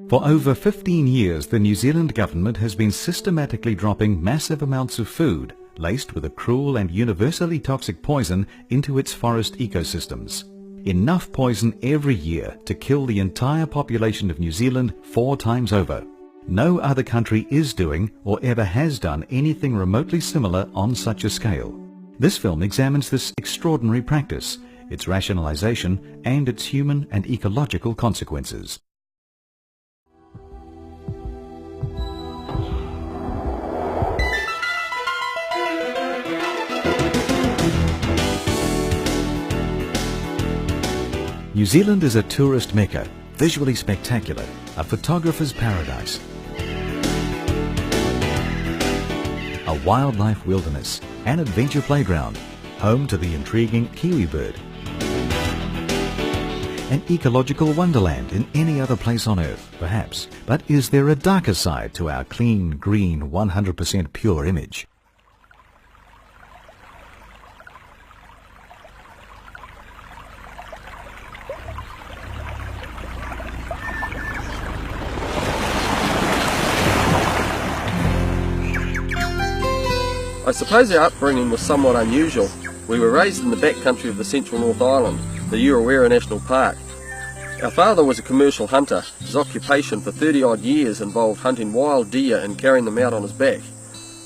For over 15 years, the New Zealand government has been systematically dropping massive amounts of food, laced with a cruel and universally toxic poison, into its forest ecosystems. Enough poison every year to kill the entire population of New Zealand 4 times over. No other country is doing or ever has done anything remotely similar on such a scale. This film examines this extraordinary practice, its rationalization, and its human and ecological consequences. New Zealand is a tourist mecca, visually spectacular, a photographer's paradise. A wildlife wilderness, an adventure playground, home to the intriguing kiwi bird. An ecological wonderland in any other place on Earth, perhaps. But is there a darker side to our clean, green, 100% pure image? I suppose our upbringing was somewhat unusual. We were raised in the backcountry of the central North Island, the Urewera National Park. Our father was a commercial hunter. His occupation for 30-odd years involved hunting wild deer and carrying them out on his back.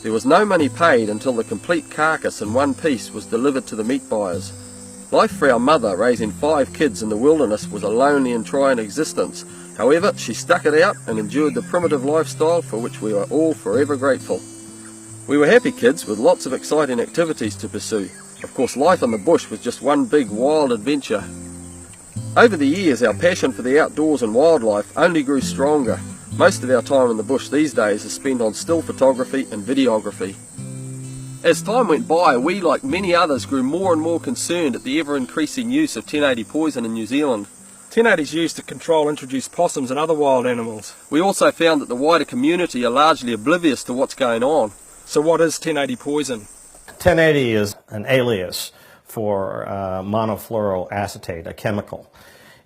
There was no money paid until the complete carcass in one piece was delivered to the meat buyers. Life for our mother, raising 5 kids in the wilderness, was a lonely and trying existence. However, she stuck it out and endured the primitive lifestyle for which we are all forever grateful. We were happy kids with lots of exciting activities to pursue. Of course, life in the bush was just one big wild adventure. Over the years, our passion for the outdoors and wildlife only grew stronger. Most of our time in the bush these days is spent on still photography and videography. As time went by, we, like many others, grew more and more concerned at the ever-increasing use of 1080 poison in New Zealand. 1080 is used to control introduced possums and other wild animals. We also found that the wider community are largely oblivious to what's going on. So what is 1080 poison? 1080 is an alias for monofluoroacetate, a chemical.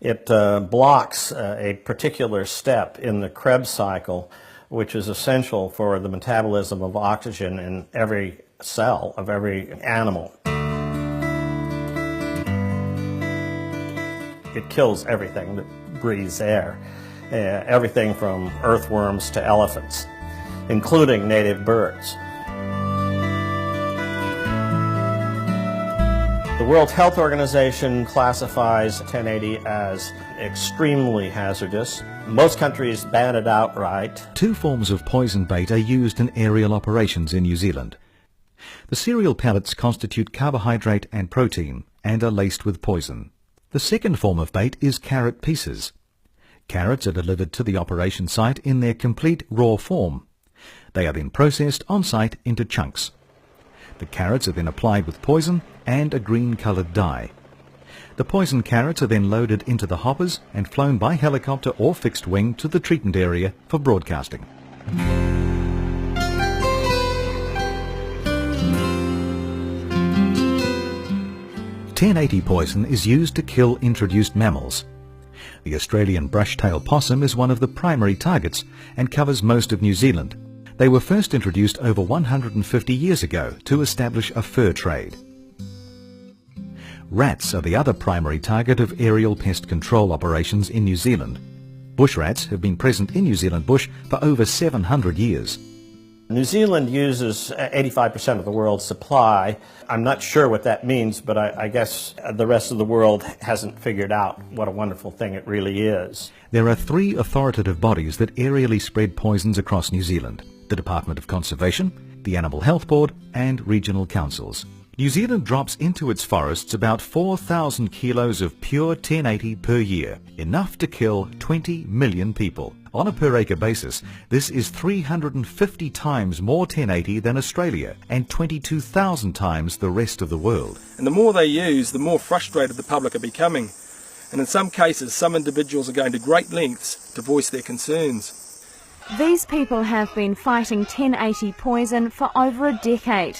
It blocks a particular step in the Krebs cycle, which is essential for the metabolism of oxygen in every cell of every animal. It kills everything that breathes air, everything from earthworms to elephants, including native birds. The World Health Organization classifies 1080 as extremely hazardous. Most countries ban it outright. 2 forms of poison bait are used in aerial operations in New Zealand. The cereal pellets constitute carbohydrate and protein and are laced with poison. The second form of bait is carrot pieces. Carrots are delivered to the operation site in their complete raw form. They are then processed on site into chunks. The carrots are then applied with poison and a green-coloured dye. The poison carrots are then loaded into the hoppers and flown by helicopter or fixed wing to the treatment area for broadcasting. 1080 poison is used to kill introduced mammals. The Australian brush-tailed possum is one of the primary targets and covers most of New Zealand. They were first introduced over 150 years ago to establish a fur trade. Rats are the other primary target of aerial pest control operations in New Zealand. Bush rats have been present in New Zealand bush for over 700 years. New Zealand uses 85% of the world's supply. I'm not sure what that means, but I guess the rest of the world hasn't figured out what a wonderful thing it really is. There are 3 authoritative bodies that aerially spread poisons across New Zealand: the Department of Conservation, the Animal Health Board, and regional councils. New Zealand drops into its forests about 4,000 kilos of pure 1080 per year, enough to kill 20 million people. On a per-acre basis, this is 350 times more 1080 than Australia and 22,000 times the rest of the world. And the more they use, the more frustrated the public are becoming. And in some cases, some individuals are going to great lengths to voice their concerns. These people have been fighting 1080 poison for over a decade,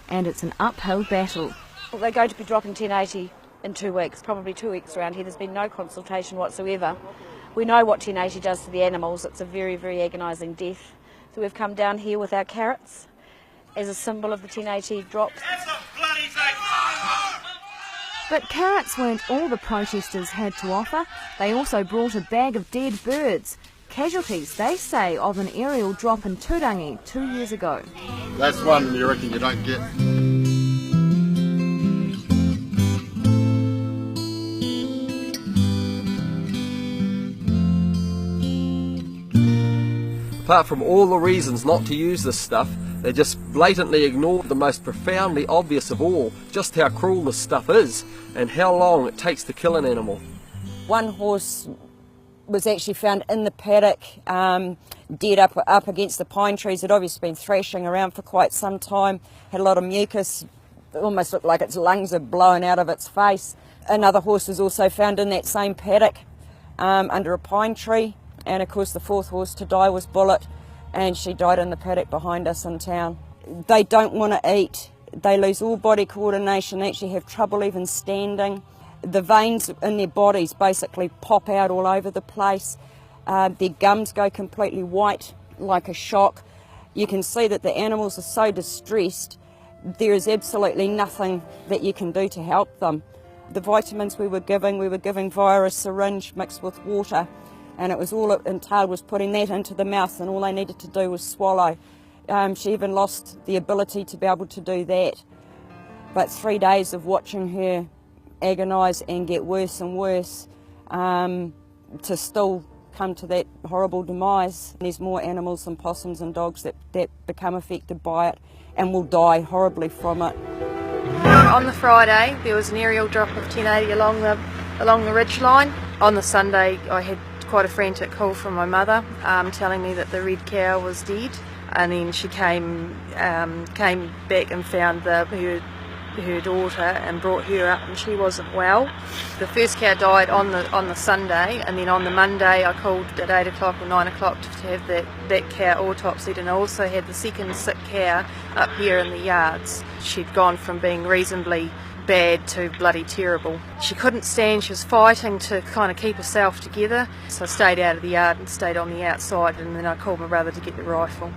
and it's an uphill battle. They're going to be dropping 1080 in 2 weeks, probably 2 weeks around here. There's been no consultation whatsoever. We know what 1080 does to the animals. It's a very, very agonising death. So we've come down here with our carrots as a symbol of the 1080 drop. But carrots weren't all the protesters had to offer. They also brought a bag of dead birds. Casualties, they say, of an aerial drop in Turangi 2 years ago. That's one you reckon you don't get. Apart from all the reasons not to use this stuff, they just blatantly ignore the most profoundly obvious of all, just how cruel this stuff is and how long it takes to kill an animal. One horse was actually found in the paddock, dead up against the pine trees. It obviously been thrashing around for quite some time, had a lot of mucus, it almost looked like its lungs had blown out of its face. Another horse was also found in that same paddock under a pine tree, and of course the fourth horse to die was Bullet, and she died in the paddock behind us in town. They don't want to eat, they lose all body coordination, they actually have trouble even standing. The veins in their bodies basically pop out all over the place. Their gums go completely white like a shock. You can see that the animals are so distressed, there is absolutely nothing that you can do to help them. The vitamins we were giving via a syringe mixed with water, and it was all it entailed was putting that into the mouth, and all they needed to do was swallow. She even lost the ability to be able to do that. But 3 days of watching her agonise and get worse and worse to still come to that horrible demise. There's more animals than possums and dogs that become affected by it and will die horribly from it. On the Friday there was an aerial drop of 1080 along the ridge line. On the Sunday I had quite a frantic call from my mother telling me that the red cow was dead, and then she came back and found her daughter and brought her up, and she wasn't well. The first cow died on the Sunday, and then on the Monday I called at 8 o'clock or 9 o'clock to have that cow autopsied, and I also had the second sick cow up here in the yards. She'd gone from being reasonably bad to bloody terrible. She couldn't stand, she was fighting to kind of keep herself together, so I stayed out of the yard and stayed on the outside, and then I called my brother to get the rifle.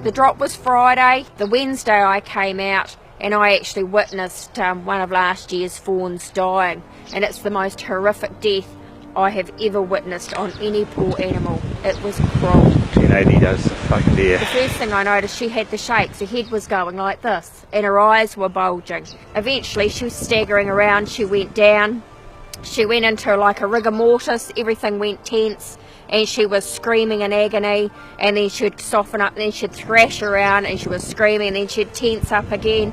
The drop was Friday. The Wednesday I came out and I actually witnessed one of last year's fawns dying, and it's the most horrific death I have ever witnessed on any poor animal. It was cruel. 1080 does fucking dear. The first thing I noticed, she had the shakes. Her head was going like this and her eyes were bulging. Eventually she was staggering around, she went down. She went into like a rigor mortis, everything went tense, and she was screaming in agony, and then she'd soften up, and then she'd thrash around, and she was screaming, and then she'd tense up again,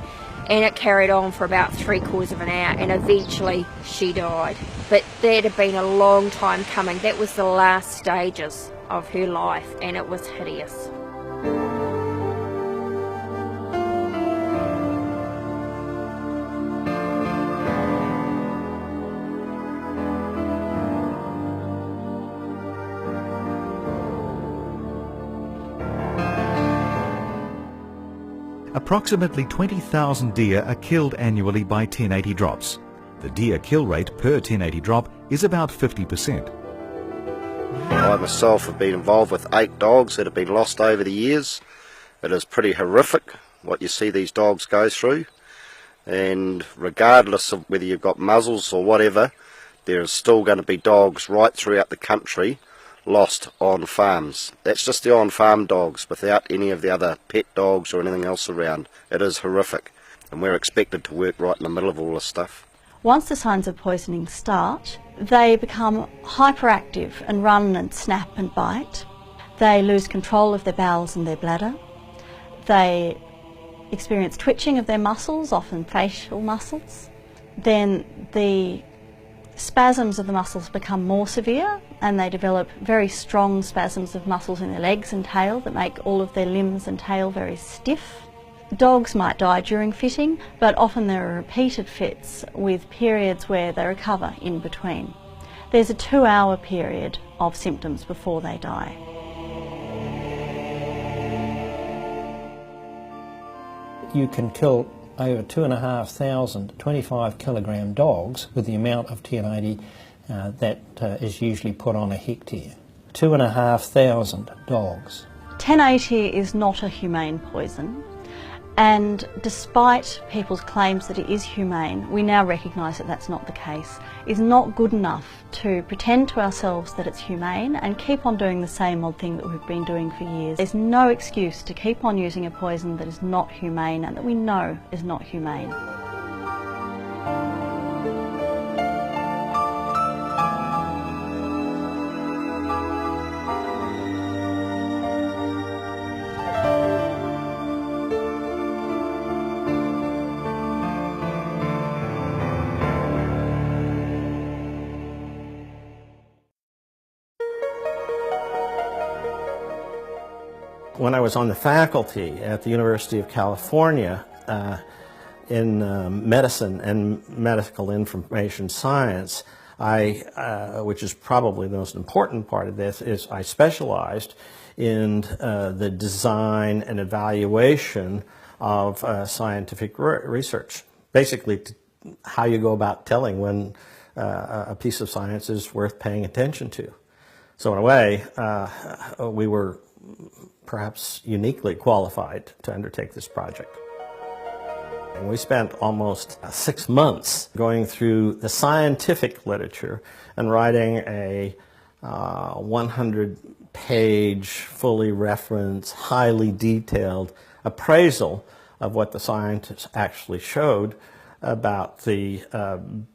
and it carried on for about 3/4 of an hour, and eventually she died. But that had been a long time coming. That was the last stages of her life, and it was hideous. Approximately 20,000 deer are killed annually by 1080 drops. The deer kill rate per 1080 drop is about 50%. I myself have been involved with 8 dogs that have been lost over the years. It is pretty horrific what you see these dogs go through, and regardless of whether you've got muzzles or whatever, there is still going to be dogs right throughout the country lost on farms. That's just the on-farm dogs without any of the other pet dogs or anything else around. It is horrific, and we're expected to work right in the middle of all this stuff. Once the signs of poisoning start, they become hyperactive and run and snap and bite. They lose control of their bowels and their bladder. They experience twitching of their muscles, often facial muscles. Then the spasms of the muscles become more severe, and they develop very strong spasms of muscles in their legs and tail that make all of their limbs and tail very stiff. Dogs might die during fitting, but often there are repeated fits with periods where they recover in between. There's a 2-hour period of symptoms before they die. You can kill over 2,500 25-kilogram dogs with the amount of TN80 that is usually put on a hectare. 2,500 dogs. 1080 is not a humane poison, and despite people's claims that it is humane, we now recognise that that's not the case. It's not good enough to pretend to ourselves that it's humane and keep on doing the same old thing that we've been doing for years. There's no excuse to keep on using a poison that is not humane and that we know is not humane. When I was on the faculty at the University of California in medicine and medical information science, which is probably the most important part of this, is I specialized in the design and evaluation of scientific research. Basically, how you go about telling when a piece of science is worth paying attention to. So in a way, we were perhaps uniquely qualified to undertake this project. And we spent almost 6 months going through the scientific literature and writing a 100-page, fully referenced, highly detailed appraisal of what the scientists actually showed about the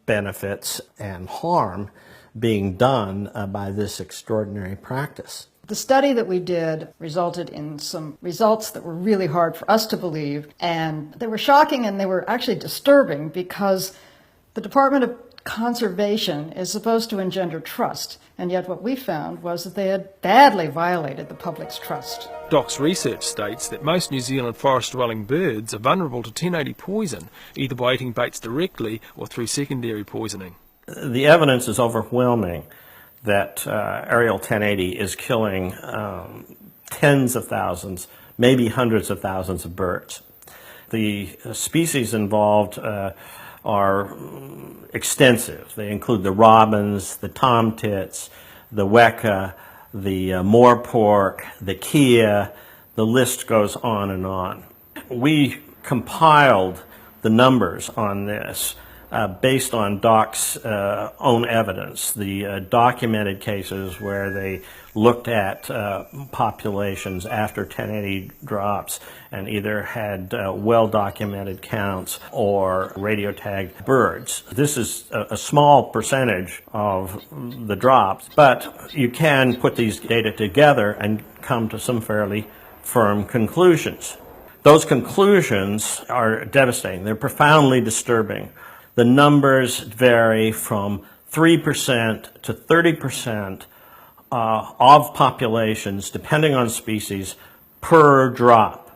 benefits and harm being done by this extraordinary practice. The study that we did resulted in some results that were really hard for us to believe, and they were shocking and they were actually disturbing because the Department of Conservation is supposed to engender trust, and yet what we found was that they had badly violated the public's trust. DOC's research states that most New Zealand forest-dwelling birds are vulnerable to 1080 poison, either by eating baits directly or through secondary poisoning. The evidence is overwhelming that aerial 1080 is killing tens of thousands, maybe hundreds of thousands of birds. The species involved are extensive. They include the robins, the tomtits, the weka, the moorpork, the kea. The list goes on and on. We compiled the numbers on this based on DOC's own evidence, the documented cases where they looked at populations after 1080 drops and either had well-documented counts or radio-tagged birds. This is a small percentage of the drops, but you can put these data together and come to some fairly firm conclusions. Those conclusions are devastating. They're profoundly disturbing. The numbers vary from 3% to 30% of populations, depending on species, per drop.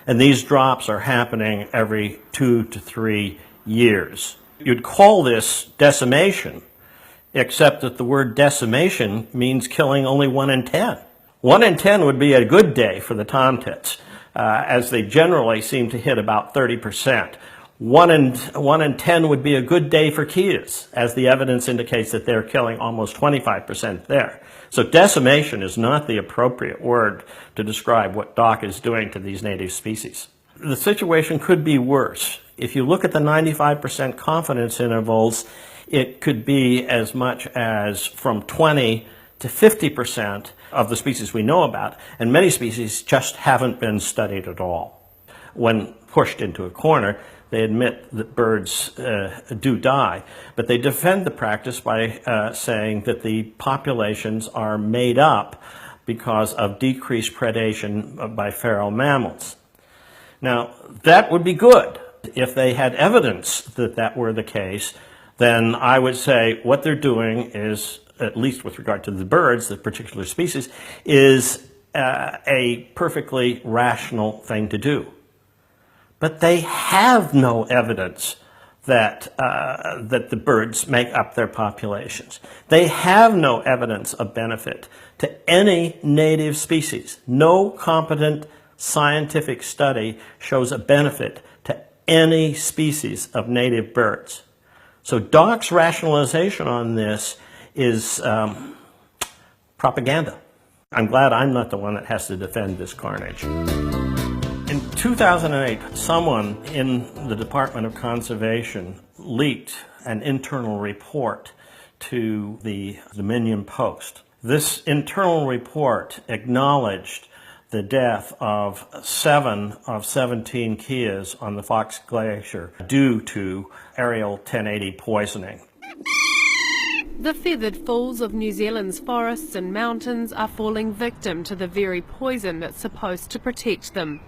And these drops are happening every 2 to 3 years. You'd call this decimation, except that the word decimation means killing only 1 in 10. 1 in 10 would be a good day for the tomtits, as they generally seem to hit about 30%. 1 in 10 would be a good day for keas, as the evidence indicates that they're killing almost 25% there. So decimation is not the appropriate word to describe what DOC is doing to these native species. The situation could be worse. If you look at the 95% confidence intervals, it could be as much as from 20 to 50% of the species we know about, and many species just haven't been studied at all. When pushed into a corner, they admit that birds do die, but they defend the practice by saying that the populations are made up because of decreased predation by feral mammals. Now, that would be good. If they had evidence that that were the case, then I would say what they're doing is, at least with regard to the birds, the particular species, is a perfectly rational thing to do. but they have no evidence that the birds make up their populations. They have no evidence of benefit to any native species. No competent scientific study shows a benefit to any species of native birds. So DOC's rationalization on this is propaganda. I'm glad I'm not the one that has to defend this carnage. In 2008, someone in the Department of Conservation leaked an internal report to the Dominion Post. This internal report acknowledged the death of 7 of 17 keas on the Fox Glacier due to aerial 1080 poisoning. The feathered fools of New Zealand's forests and mountains are falling victim to the very poison that's supposed to protect them.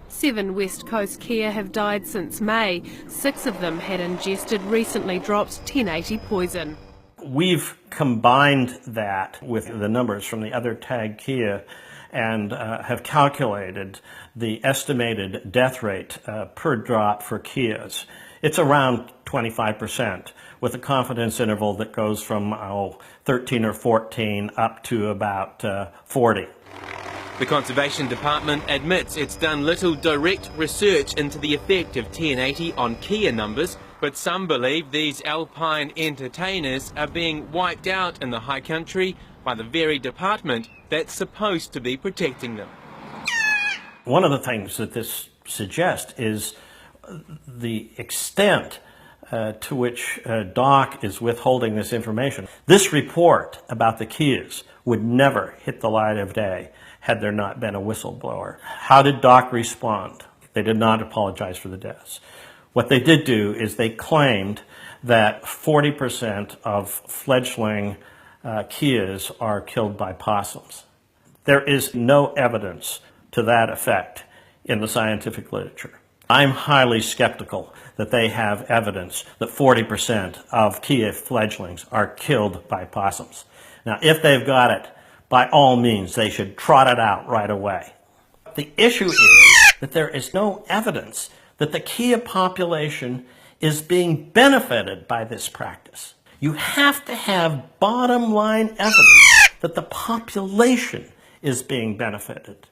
7 West Coast kea have died since May. 6 of them had ingested recently dropped 1080 poison. We've combined that with the numbers from the other tagged kea and have calculated the estimated death rate per drop for keas. It's around 25%, with a confidence interval that goes from 13 or 14 up to about 40. The Conservation Department admits it's done little direct research into the effect of 1080 on kea numbers, but some believe these alpine entertainers are being wiped out in the high country by the very department that's supposed to be protecting them. One of the things that this suggests is the extent to which DOC is withholding this information. This report about the keas would never hit the light of day had there not been a whistleblower. How did DOC respond? They did not apologize for the deaths. What they did do is they claimed that 40% of fledgling keas are killed by possums. There is no evidence to that effect in the scientific literature. I'm highly skeptical that they have evidence that 40% of kea fledglings are killed by possums. Now, if they've got it, by all means, they should trot it out right away. The issue is that there is no evidence that the kea population is being benefited by this practice. You have to have bottom line evidence that the population is being benefited.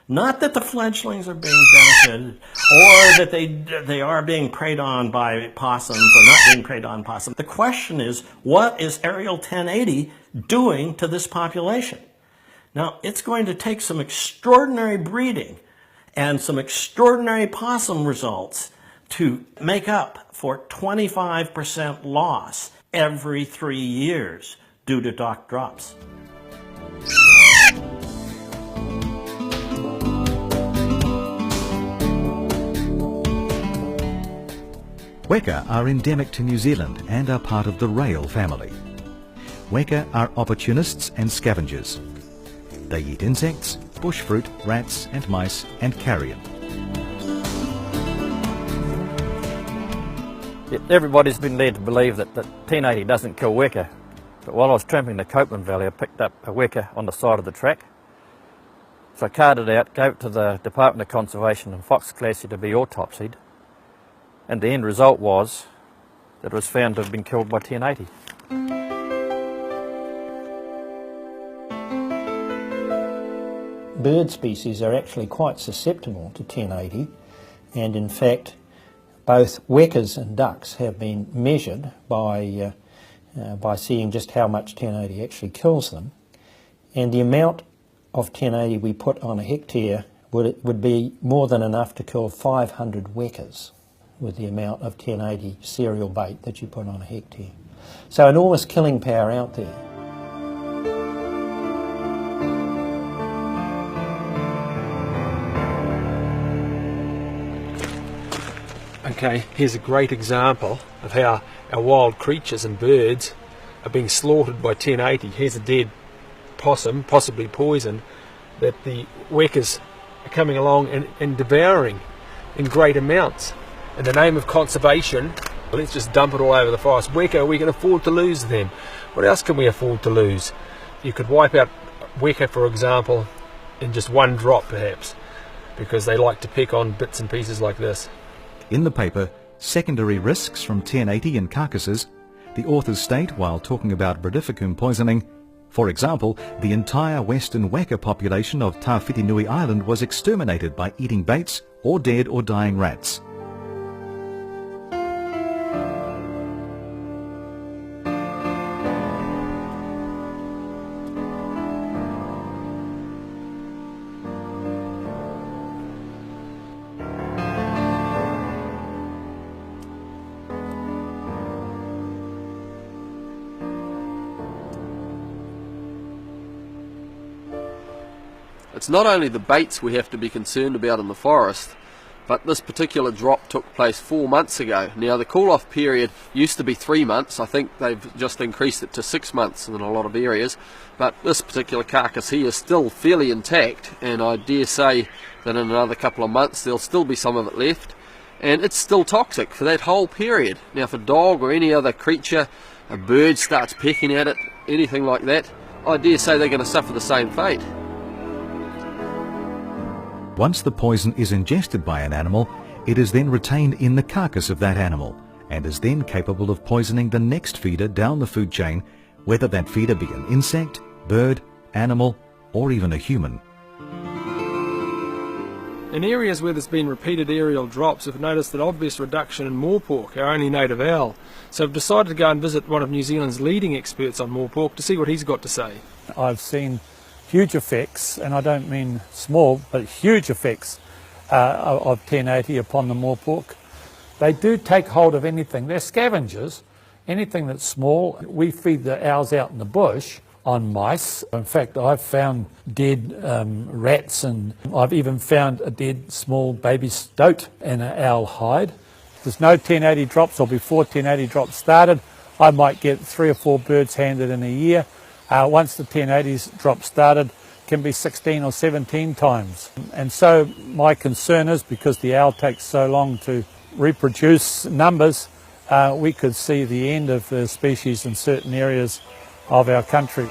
Not that the fledglings are being benefited or that they are being preyed on by possums or not being preyed on possums. The question is, what is aerial 1080 doing to this population? Now, it's going to take some extraordinary breeding and some extraordinary possum results to make up for 25% loss every 3 years due to DOC drops. Weka are endemic to New Zealand and are part of the rail family. Weka are opportunists and scavengers. They eat insects, bush fruit, rats and mice and carrion. Everybody's been led to believe that 1080 doesn't kill weka, but while I was tramping the Copeland Valley I picked up a weka on the side of the track. So I carted it out, gave it to the Department of Conservation and Fox Glacier to be autopsied. And the end result was that it was found to have been killed by 1080. Bird species are actually quite susceptible to 1080, and in fact both wekas and ducks have been measured by seeing just how much 1080 actually kills them, and the amount of 1080 we put on a hectare would be more than enough to kill 500 wekas with the amount of 1080 cereal bait that you put on a hectare. So enormous killing power out there. Okay, here's a great example of how our wild creatures and birds are being slaughtered by 1080. Here's a dead possum, possibly poisoned, that the wekas are coming along and devouring in great amounts. In the name of conservation, let's just dump it all over the forest. Weka, we can afford to lose them. What else can we afford to lose? You could wipe out weka, for example, in just one drop perhaps, because they like to pick on bits and pieces like this. In the paper, Secondary Risks from 1080 in Carcasses, the authors state, while talking about Brodifacoum poisoning, for example, the entire western weka population of Tawhitinui Island was exterminated by eating baits or dead or dying rats. It's not only the baits we have to be concerned about in the forest, but this particular drop took place 4 months ago. Now the cool-off period used to be 3 months. I think they've just increased it to 6 months in a lot of areas, but this particular carcass here is still fairly intact, and I dare say that in another couple of months there'll still be some of it left, and it's still toxic for that whole period. Now if a dog or any other creature, a bird starts pecking at it, anything like that, I dare say they're going to suffer the same fate. Once the poison is ingested by an animal, it is then retained in the carcass of that animal and is then capable of poisoning the next feeder down the food chain, whether that feeder be an insect, bird, animal, or even a human. In areas where there's been repeated aerial drops, we've noticed an obvious reduction in moorpork, our only native owl. So I've decided to go and visit one of New Zealand's leading experts on moorpork to see what he's got to say. I've seen huge effects, and I don't mean small, but huge effects of 1080 upon the moorpork. They do take hold of anything. They're scavengers. Anything that's small. We feed the owls out in the bush on mice. In fact, I've found dead rats, and I've even found a dead small baby stoat in an owl hide. If there's no 1080 drops, or before 1080 drops started, I might get 3 or 4 birds handed in a year. Once the 1080s drop started, can be 16 or 17 times. And so my concern is, because the owl takes so long to reproduce numbers, we could see the end of the species in certain areas of our country.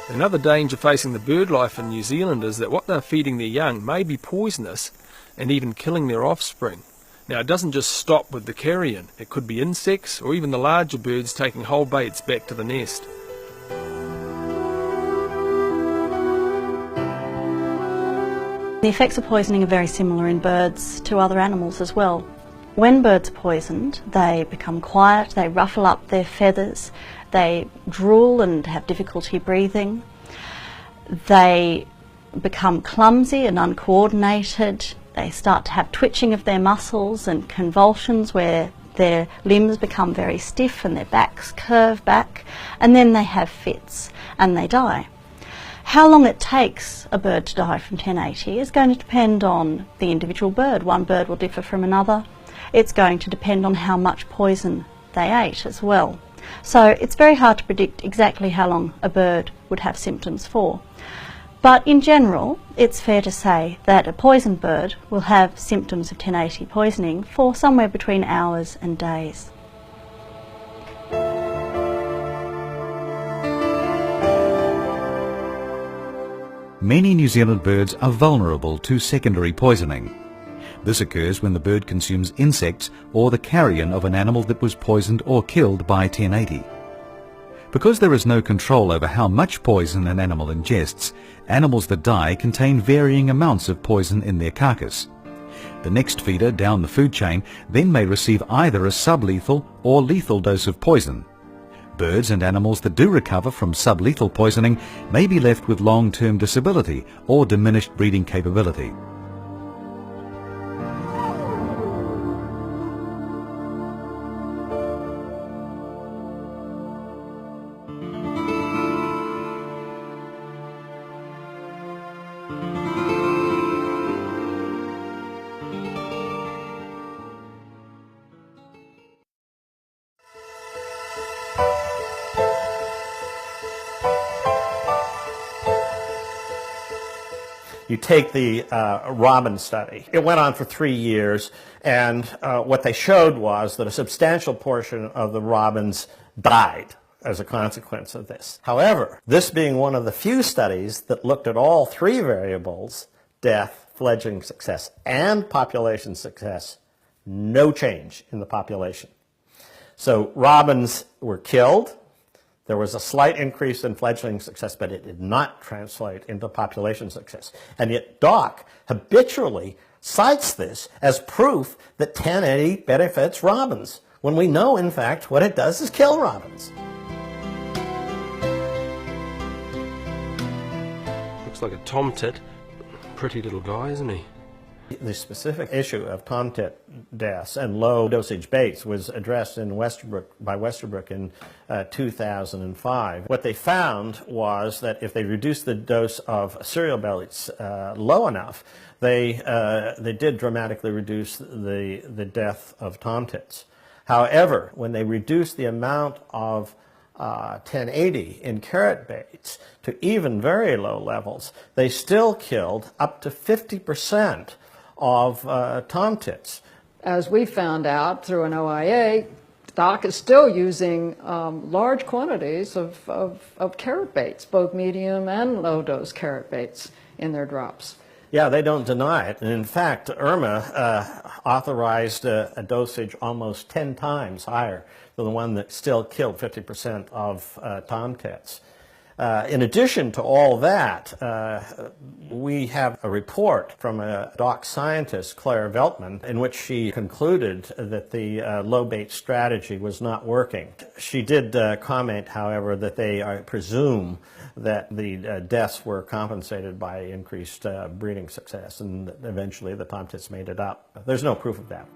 Another danger facing the bird life in New Zealand is that what they're feeding their young may be poisonous and even killing their offspring. Now it doesn't just stop with the carrion, it could be insects or even the larger birds taking whole baits back to the nest. The effects of poisoning are very similar in birds to other animals as well. When birds are poisoned, they become quiet, they ruffle up their feathers, they drool and have difficulty breathing, they become clumsy and uncoordinated, they start to have twitching of their muscles and convulsions where their limbs become very stiff and their backs curve back, and then they have fits and they die. How long it takes a bird to die from 1080 is going to depend on the individual bird. One bird will differ from another. It's going to depend on how much poison they ate as well. So it's very hard to predict exactly how long a bird would have symptoms for. But in general, it's fair to say that a poisoned bird will have symptoms of 1080 poisoning for somewhere between hours and days. Many New Zealand birds are vulnerable to secondary poisoning. This occurs when the bird consumes insects or the carrion of an animal that was poisoned or killed by 1080. Because there is no control over how much poison an animal ingests, animals that die contain varying amounts of poison in their carcass. The next feeder down the food chain then may receive either a sublethal or lethal dose of poison. Birds and animals that do recover from sublethal poisoning may be left with long-term disability or diminished breeding capability. You take the robin study. It went on for 3 years, and what they showed was that a substantial portion of the robins died as a consequence of this. However, this being one of the few studies that looked at all 3 variables, death, fledgling success, and population success, no change in the population. So robins were killed. There was a slight increase in fledgling success, but it did not translate into population success. And yet Doc habitually cites this as proof that 1080 benefits robins, when we know, in fact, what it does is kill robins. Looks like a tomtit. Pretty little guy, isn't he? The specific issue of tomtit deaths and low dosage baits was addressed in by Westerbrook in 2005. What they found was that if they reduced the dose of cereal bellies low enough, they did dramatically reduce the death of tomtits. However, when they reduced the amount of 1080 in carrot baits to even very low levels, they still killed up to 50% of tomtits. As we found out through an OIA, Doc is still using large quantities of carrot baits, both medium and low dose carrot baits in their drops. Yeah, they don't deny it. And in fact, IRMA authorized a dosage almost 10 times higher than the one that still killed 50% of tomtits. In addition to all that, we have a report from a Doc scientist, Claire Veltman, in which she concluded that the low bait strategy was not working. She did comment, however, that they presume that the deaths were compensated by increased breeding success, and eventually the tomtits made it up. There's no proof of that.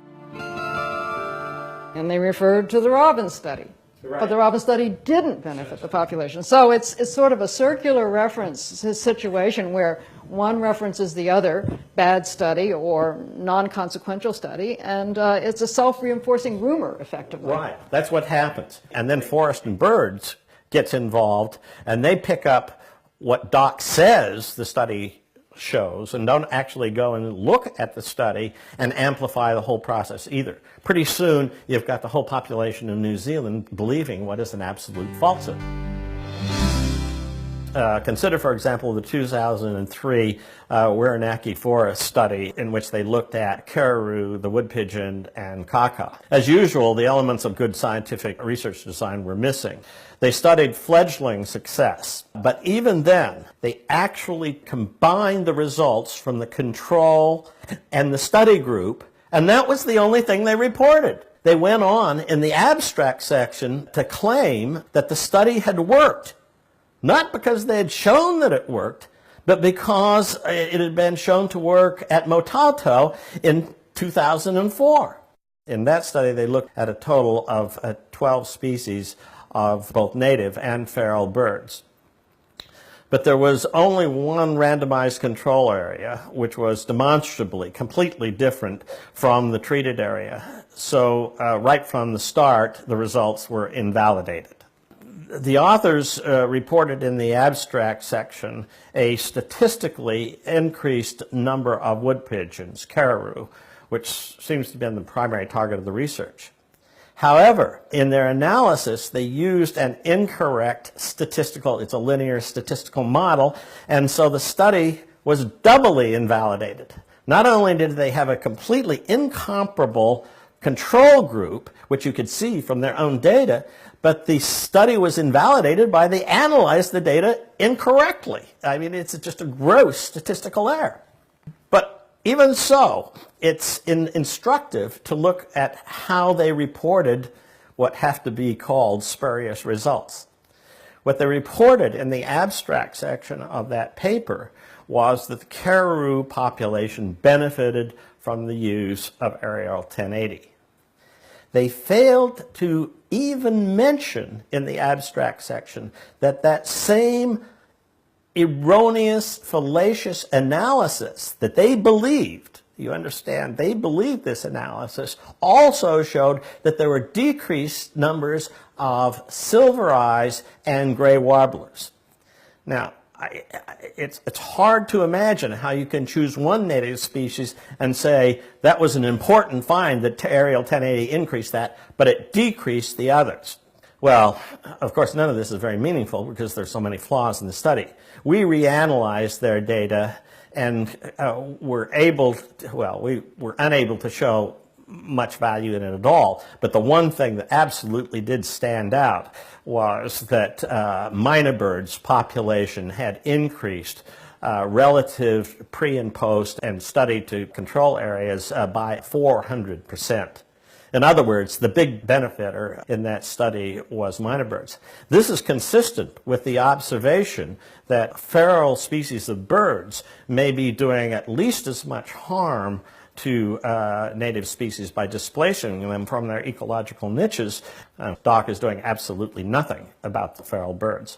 And they referred to the robin study. Right. But the robin study didn't benefit the population. So it's sort of a circular reference situation where one references the other, bad study or non-consequential study, and it's a self-reinforcing rumor, effectively. Right, that's what happens. And then Forest and Birds gets involved, and they pick up what Doc says the study shows and don't actually go and look at the study and amplify the whole process either. Pretty soon, you've got the whole population of New Zealand believing what is an absolute falsehood. Consider, for example, the 2003 Whirinaki Forest study in which they looked at caribou, the wood pigeon, and kaka. As usual, the elements of good scientific research design were missing. They studied fledgling success, but even then, they actually combined the results from the control and the study group, and that was the only thing they reported. They went on in the abstract section to claim that the study had worked. Not because they had shown that it worked, but because it had been shown to work at Motato in 2004. In that study, they looked at a total of 12 species of both native and feral birds. But there was only one randomized control area, which was demonstrably completely different from the treated area. So right from the start, the results were invalidated. The authors reported in the abstract section a statistically increased number of wood pigeons, caribou, which seems to have been the primary target of the research. However, in their analysis, they used an incorrect statistical, it's a linear statistical model, and so the study was doubly invalidated. Not only did they have a completely incomparable control group, which you could see from their own data, but the study was invalidated by they analyzed the data incorrectly. I mean, it's just a gross statistical error. But even so, it's instructive to look at how they reported what have to be called spurious results. What they reported in the abstract section of that paper was that the caribou population benefited from the use of aerial 1080. They failed to even mention in the abstract section that that same erroneous, fallacious analysis that they believed, you understand, they believed this analysis, also showed that there were decreased numbers of silver eyes and gray warblers. Now, it's hard to imagine how you can choose one native species and say that was an important find that aerial 1080 increased that, but it decreased the others. Well, of course, none of this is very meaningful because there's so many flaws in the study. We reanalyzed their data and we were unable to show much value in it at all. But the one thing that absolutely did stand out was that mynah birds' population had increased relative pre and post and study to control areas by 400%. In other words, the big benefiter in that study was mynah birds. This is consistent with the observation that feral species of birds may be doing at least as much harm to native species by displacing them from their ecological niches. DOC is doing absolutely nothing about the feral birds.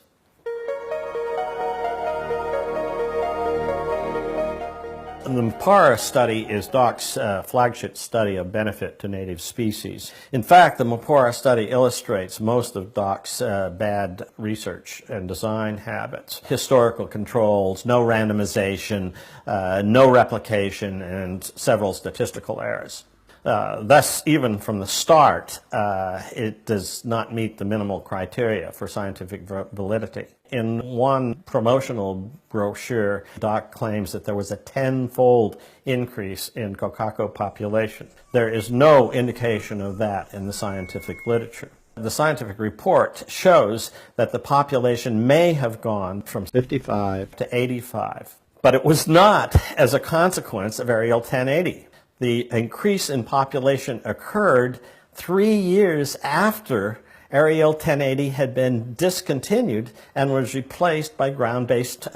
The Mpara study is DOC's flagship study of benefit to native species. In fact, the Mpara study illustrates most of DOC's bad research and design habits. Historical controls, no randomization, no replication, and several statistical errors. Thus, even from the start, it does not meet the minimal criteria for scientific validity. In one promotional brochure, DOC claims that there was a 10-fold increase in kokako population. There is no indication of that in the scientific literature. The scientific report shows that the population may have gone from 55 to 85, but it was not as a consequence of Aerial 1080. The increase in population occurred 3 years after Aerial 1080 had been discontinued and was replaced by ground-based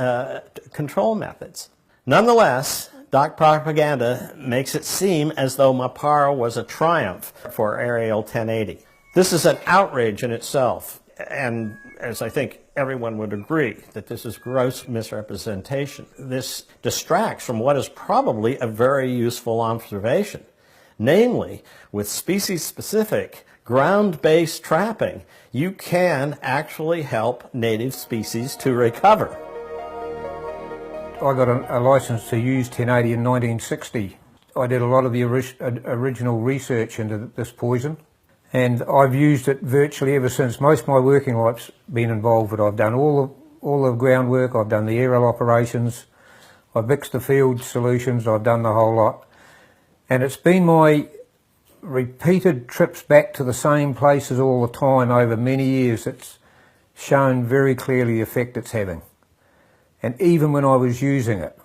control methods. Nonetheless, DOC propaganda makes it seem as though Mpara was a triumph for Aerial 1080. This is an outrage in itself, and as I think everyone would agree, that this is gross misrepresentation. This distracts from what is probably a very useful observation. Namely, with species-specific, ground-based trapping, you can actually help native species to recover. I got a license to use 1080 in 1960. I did a lot of the original research into this poison, and I've used it virtually ever since. Most of my working life's been involved with it. I've done all the groundwork, I've done the aerial operations, I've mixed the field solutions, I've done the whole lot. And it's been my repeated trips back to the same places all the time over many years that's shown very clearly the effect it's having. And even when I was using it.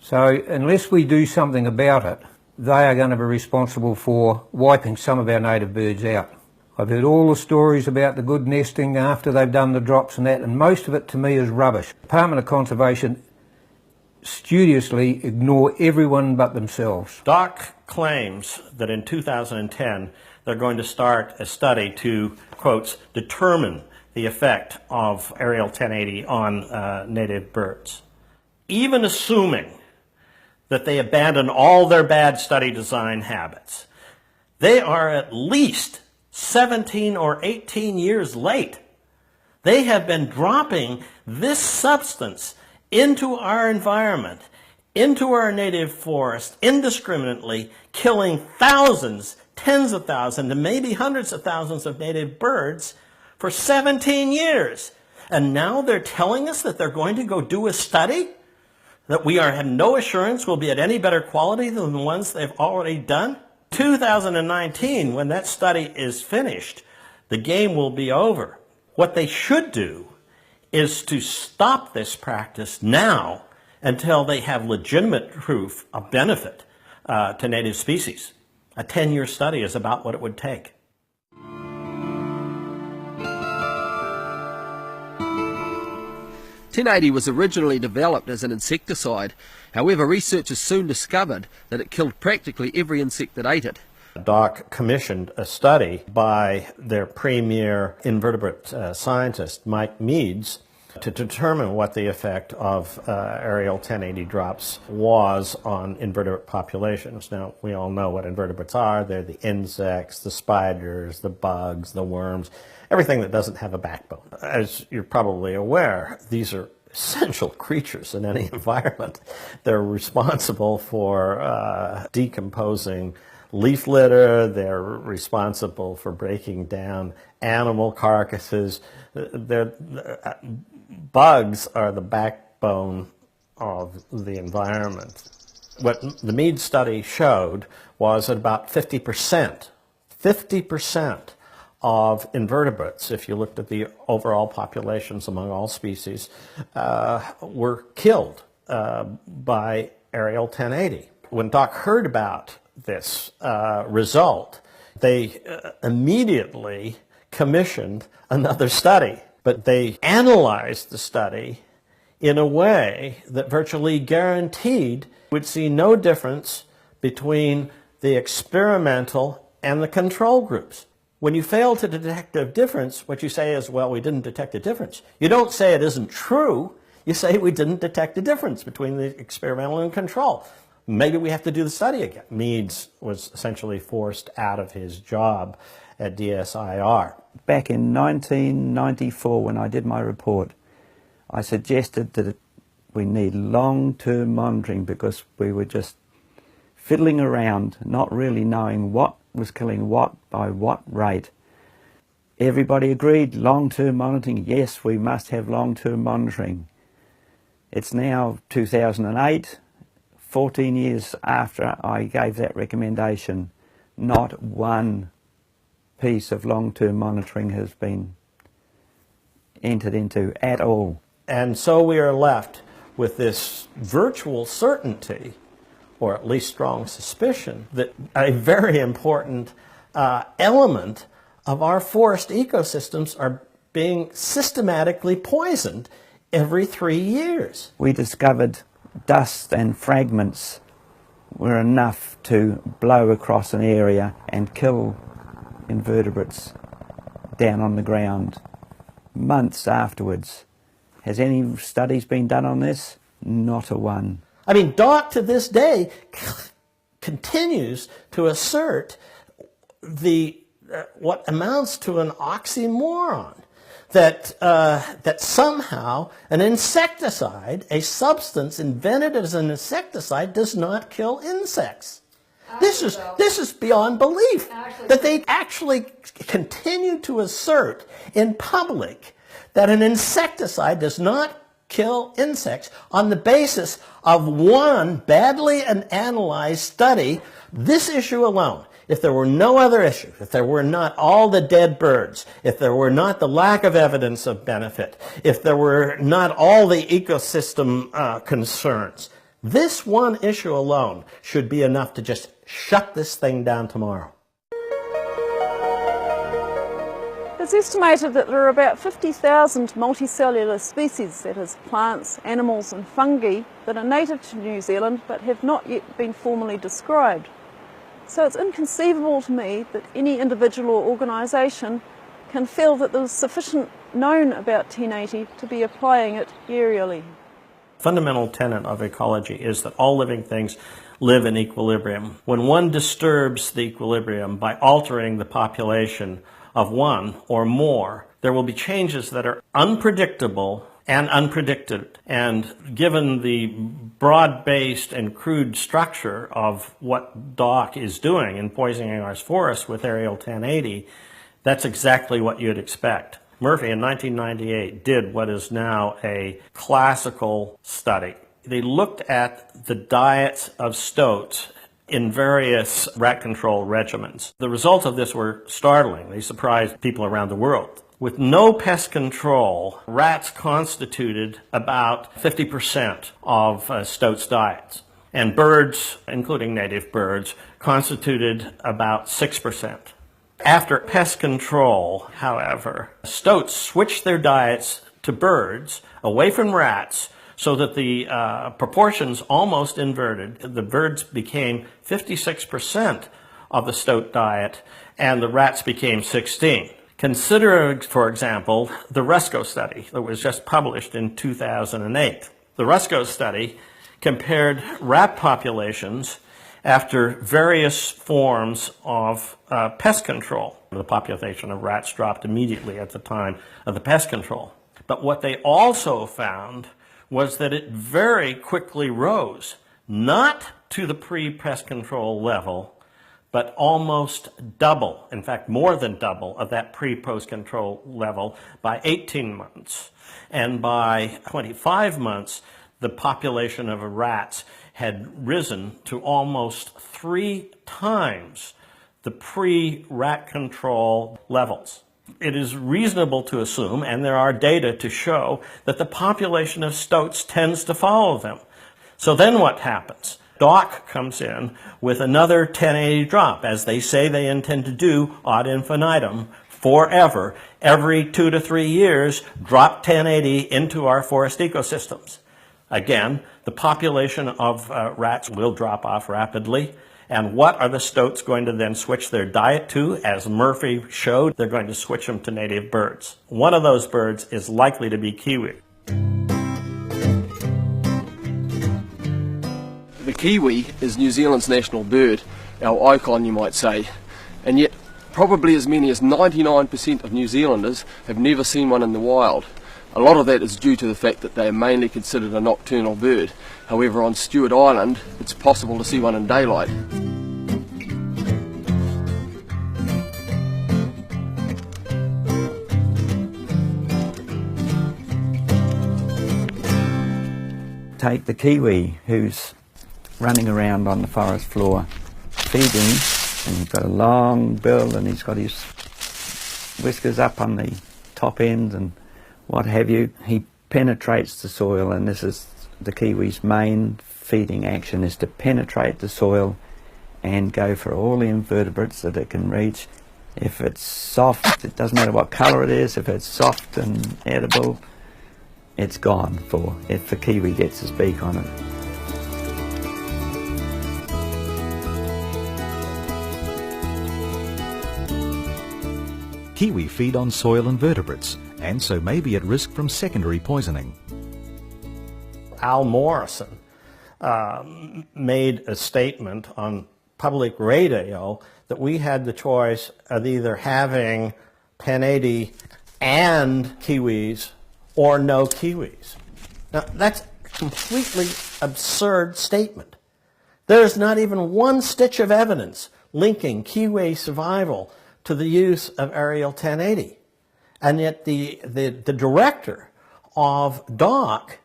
So unless we do something about it, they are going to be responsible for wiping some of our native birds out. I've heard all the stories about the good nesting after they've done the drops and that, and most of it to me is rubbish. Department of Conservation studiously ignore everyone but themselves. DOC claims that in 2010 they're going to start a study to, quotes, determine the effect of Aerial 1080 on native birds. Even assuming that they abandon all their bad study design habits, they are at least 17 or 18 years late. They have been dropping this substance into our environment, into our native forest, indiscriminately, killing thousands, tens of thousands, and maybe hundreds of thousands of native birds for 17 years. And now they're telling us that they're going to go do a study that we have no assurance will be at any better quality than the ones they've already done? 2019, when that study is finished, the game will be over. What they should do is to stop this practice now until they have legitimate proof of benefit to native species. A 10-year study is about what it would take. .1080 was originally developed as an insecticide. However, researchers soon discovered that it killed practically every insect that ate it. DOC commissioned a study by their premier invertebrate scientist, Mike Meads, to determine what the effect of Aerial 1080 drops was on invertebrate populations. Now, we all know what invertebrates are. They're the insects, the spiders, the bugs, the worms, everything that doesn't have a backbone. As you're probably aware, these are essential creatures in any environment. They're responsible for decomposing leaf litter. They're responsible for breaking down animal carcasses. Bugs are the backbone of the environment. What the Mead study showed was that about 50% of invertebrates, if you looked at the overall populations among all species, were killed by aerial 1080. When Doc heard about this result, they immediately commissioned another study, but they analyzed the study in a way that virtually guaranteed we'd see no difference between the experimental and the control groups. When you fail to detect a difference, what you say is, well, we didn't detect a difference. You don't say it isn't true. You say we didn't detect a difference between the experimental and control. Maybe we have to do the study again. Meads was essentially forced out of his job at DSIR. Back in 1994, when I did my report, I suggested that we need long-term monitoring because we were just fiddling around, not really knowing what was killing what by what rate. Everybody agreed, long-term monitoring, yes, we must have long-term monitoring. It's now 2008, 14 years after I gave that recommendation. Not one piece of long-term monitoring has been entered into at all. And so we are left with this virtual certainty, or at least strong suspicion, that a very important element of our forest ecosystems are being systematically poisoned every 3 years. We discovered dust and fragments were enough to blow across an area and kill invertebrates down on the ground months afterwards. Has any studies been done on this? Not a one. I mean, Doc to this day continues to assert what amounts to an oxymoron, that somehow an insecticide, a substance invented as an insecticide, does not kill insects. This is beyond belief, that they actually continue to assert in public that an insecticide does not kill insects on the basis of one badly analyzed study. This issue alone, if there were no other issue, if there were not all the dead birds, if there were not the lack of evidence of benefit, if there were not all the ecosystem concerns, this one issue alone should be enough to just shut this thing down tomorrow. It's estimated that there are about 50,000 multicellular species, that is plants, animals and fungi, that are native to New Zealand but have not yet been formally described. So it's inconceivable to me that any individual or organisation can feel that there's sufficient known about 1080 to be applying it aerially. Fundamental tenet of ecology is that all living things live in equilibrium. When one disturbs the equilibrium by altering the population of one or more, there will be changes that are unpredictable and unpredicted. And given the broad-based and crude structure of what Doc is doing in poisoning our forests with aerial 1080, that's exactly what you'd expect. Murphy in 1998 did what is now a classical study. They looked at the diets of stoats in various rat control regimens. The results of this were startling. They surprised people around the world. With no pest control, rats constituted about 50% of stoats' diets. And birds, including native birds, constituted about 6%. After pest control, however, stoats switched their diets to birds, away from rats, so that the proportions almost inverted. The birds became 56% of the stoat diet, and the rats became 16%. Consider, for example, the Rusco study that was just published in 2008. The Rusco study compared rat populations after various forms of pest control. The population of rats dropped immediately at the time of the pest control. But what they also found was that it very quickly rose, not to the pre-pest control level, but almost double, in fact more than double, of that pre-post control level by 18 months. And by 25 months, the population of rats had risen to almost 3 times the pre-rat control levels. It is reasonable to assume, and there are data to show, that the population of stoats tends to follow them. So then what happens? DOC comes in with another 1080 drop, as they say they intend to do ad infinitum, forever. Every 2 to 3 years, drop 1080 into our forest ecosystems. Again, the population of rats will drop off rapidly. And what are the stoats going to then switch their diet to? As Murphy showed, they're going to switch them to native birds. One of those birds is likely to be kiwi. The kiwi is New Zealand's national bird, our icon you might say, and yet probably as many as 99% of New Zealanders have never seen one in the wild. A lot of that is due to the fact that they are mainly considered a nocturnal bird. However, on Stewart Island, it's possible to see one in daylight. Take the kiwi who's running around on the forest floor feeding, and he's got a long bill and he's got his whiskers up on the top end and what have you. He penetrates the soil, and this is the kiwi's main feeding action, is to penetrate the soil and go for all the invertebrates that it can reach. If it's soft, it doesn't matter what colour it is, if it's soft and edible, it's gone for if the kiwi gets his beak on it. Kiwi feed on soil invertebrates and so may be at risk from secondary poisoning. Al Morrison made a statement on public radio that we had the choice of either having 1080 and kiwis or no kiwis. Now, that's a completely absurd statement. There's not even one stitch of evidence linking kiwi survival to the use of aerial 1080. And yet the director of DOC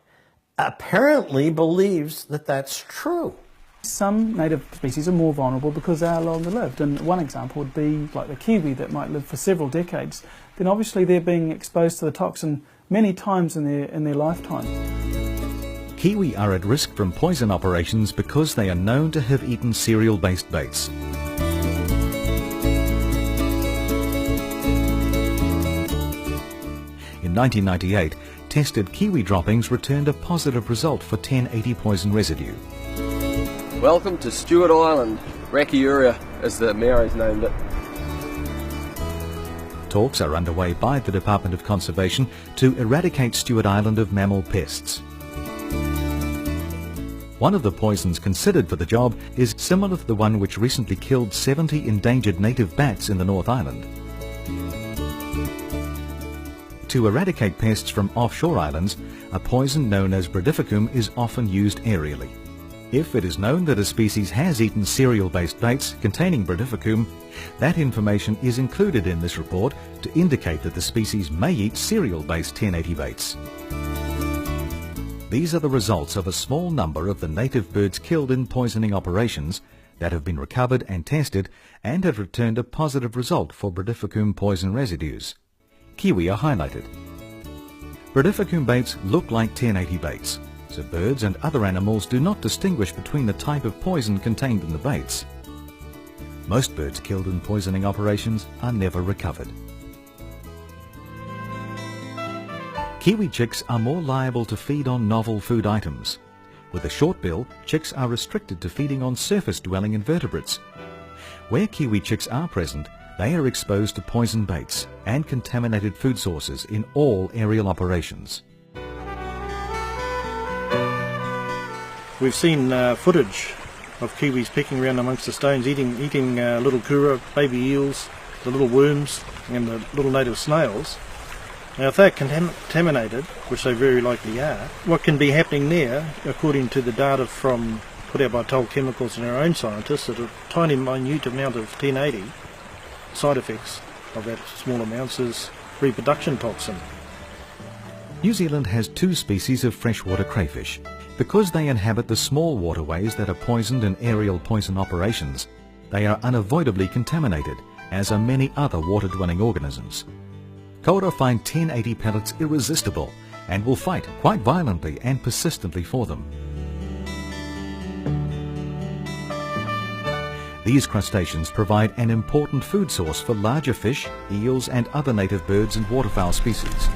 apparently believes that that's true. Some native species are more vulnerable because they are longer lived, and one example would be like the kiwi that might live for several decades. Then obviously they're being exposed to the toxin many times in their lifetime. Kiwi are at risk from poison operations because they are known to have eaten cereal-based baits. In 1998, tested kiwi droppings returned a positive result for 1080 poison residue. Welcome to Stewart Island. Rakiuria, as the Maoris named it. Talks are underway by the Department of Conservation to eradicate Stewart Island of mammal pests. One of the poisons considered for the job is similar to the one which recently killed 70 endangered native bats in the North Island. To eradicate pests from offshore islands, a poison known as brodifacoum is often used aerially. If it is known that a species has eaten cereal-based baits containing brodifacoum, that information is included in this report to indicate that the species may eat cereal-based 1080 baits. These are the results of a small number of the native birds killed in poisoning operations that have been recovered and tested and have returned a positive result for brodifacoum poison residues. Kiwi are highlighted. Brodifacoum baits look like 1080 baits, so birds and other animals do not distinguish between the type of poison contained in the baits. Most birds killed in poisoning operations are never recovered. Kiwi chicks are more liable to feed on novel food items. With a short bill, chicks are restricted to feeding on surface-dwelling invertebrates. Where kiwi chicks are present, they are exposed to poison baits and contaminated food sources in all aerial operations. We've seen footage of kiwis pecking around amongst the stones, eating little kura, baby eels, the little worms and the little native snails. Now if they're contaminated, which they very likely are, what can be happening there, according to the data put out by Toll Chemicals and our own scientists, that a tiny minute amount of 1080 side effects of that small amounts is reproduction toxin. New Zealand has 2 species of freshwater crayfish, Because they inhabit the small waterways that are poisoned in aerial poison operations, they are unavoidably contaminated, as are many other water-dwelling organisms. Kaura find 1080 pellets irresistible and will fight quite violently and persistently for them. These crustaceans provide an important food source for larger fish, eels and other native birds and waterfowl species.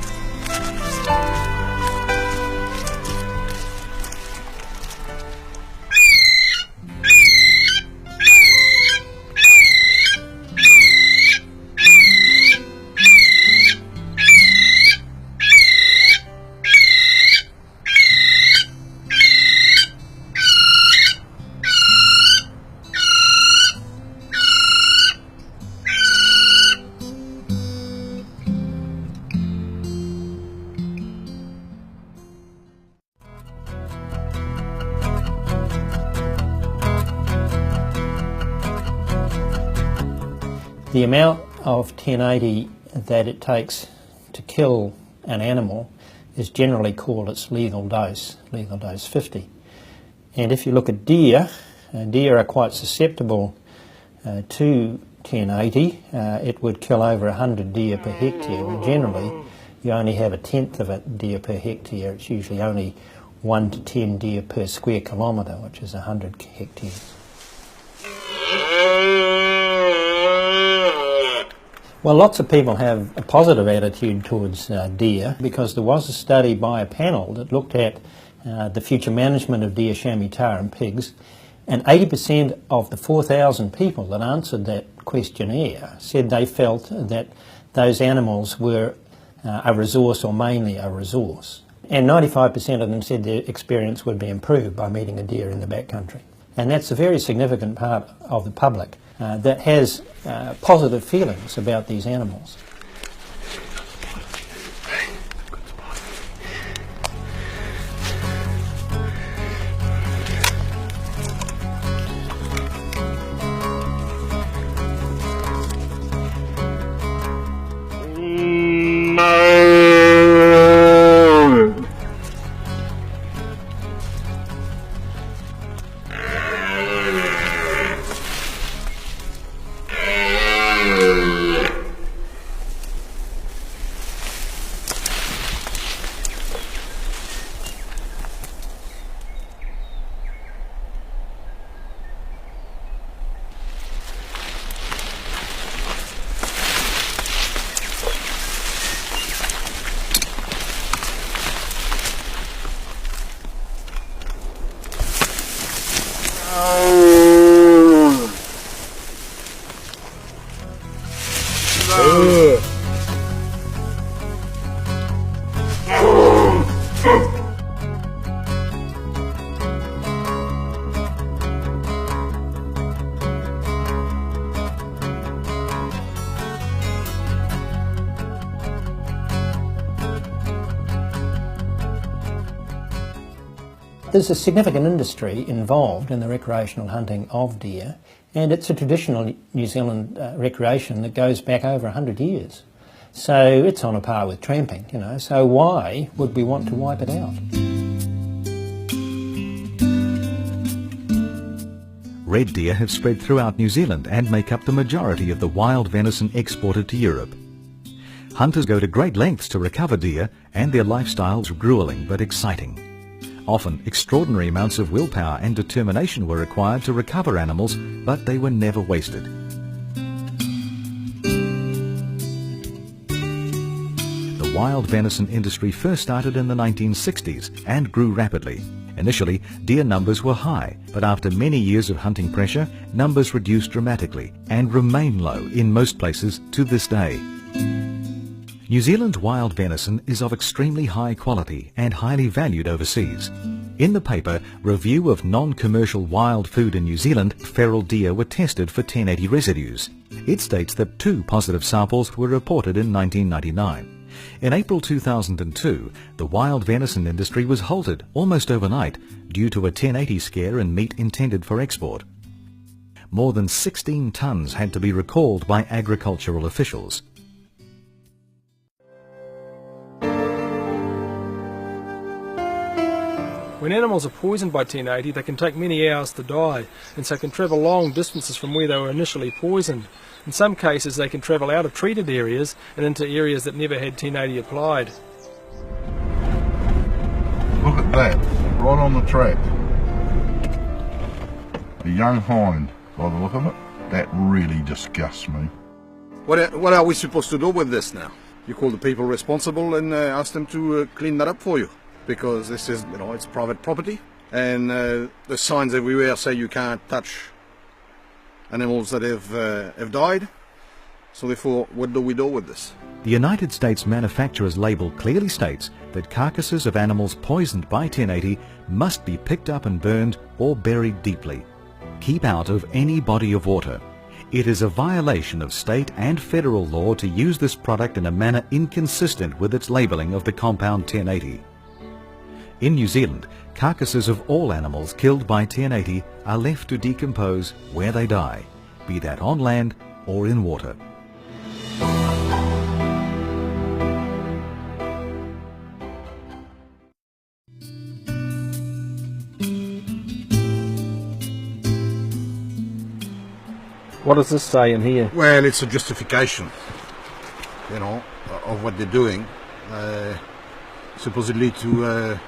The amount of 1080 that it takes to kill an animal is generally called its lethal dose 50. And if you look at deer, deer are quite susceptible to 1080. It would kill over 100 deer per hectare, and generally you only have a tenth of a deer per hectare. It's usually only 1 to 10 deer per square kilometre, which is 100 hectares. Well, lots of people have a positive attitude towards deer, because there was a study by a panel that looked at the future management of deer, chamois, tar and pigs, and 80% of the 4,000 people that answered that questionnaire said they felt that those animals were a resource, or mainly a resource. And 95% of them said their experience would be improved by meeting a deer in the backcountry. And that's a very significant part of the public that has positive feelings about these animals. There's a significant industry involved in the recreational hunting of deer, and it's a traditional New Zealand recreation that goes back over 100 years. So it's on a par with tramping, you know, so why would we want to wipe it out? Red deer have spread throughout New Zealand and make up the majority of the wild venison exported to Europe. Hunters go to great lengths to recover deer, and their lifestyles are grueling but exciting. Often, extraordinary amounts of willpower and determination were required to recover animals, but they were never wasted. The wild venison industry first started in the 1960s and grew rapidly. Initially, deer numbers were high, but after many years of hunting pressure, numbers reduced dramatically and remain low in most places to this day. New Zealand's wild venison is of extremely high quality and highly valued overseas. In the paper Review of Non-Commercial Wild Food in New Zealand, feral deer were tested for 1080 residues. It states that 2 positive samples were reported in 1999. In April 2002, the wild venison industry was halted almost overnight due to a 1080 scare in meat intended for export. More than 16 tonnes had to be recalled by agricultural officials. When animals are poisoned by 1080, they can take many hours to die, and so can travel long distances from where they were initially poisoned. In some cases, they can travel out of treated areas and into areas that never had 1080 applied. Look at that, right on the track. A young hind, by the look of it. That really disgusts me. What are we supposed to do with this now? You call the people responsible and ask them to clean that up for you, because this is, it's private property, and the signs everywhere say you can't touch animals that have died. So therefore, what do we do with this? The United States manufacturer's label clearly states that carcasses of animals poisoned by 1080 must be picked up and burned or buried deeply. Keep out of any body of water. It is a violation of state and federal law to use this product in a manner inconsistent with its labelling of the compound 1080. In New Zealand, carcasses of all animals killed by 1080 are left to decompose where they die, be that on land or in water. What does this say in here? Well, it's a justification, of what they're doing, supposedly to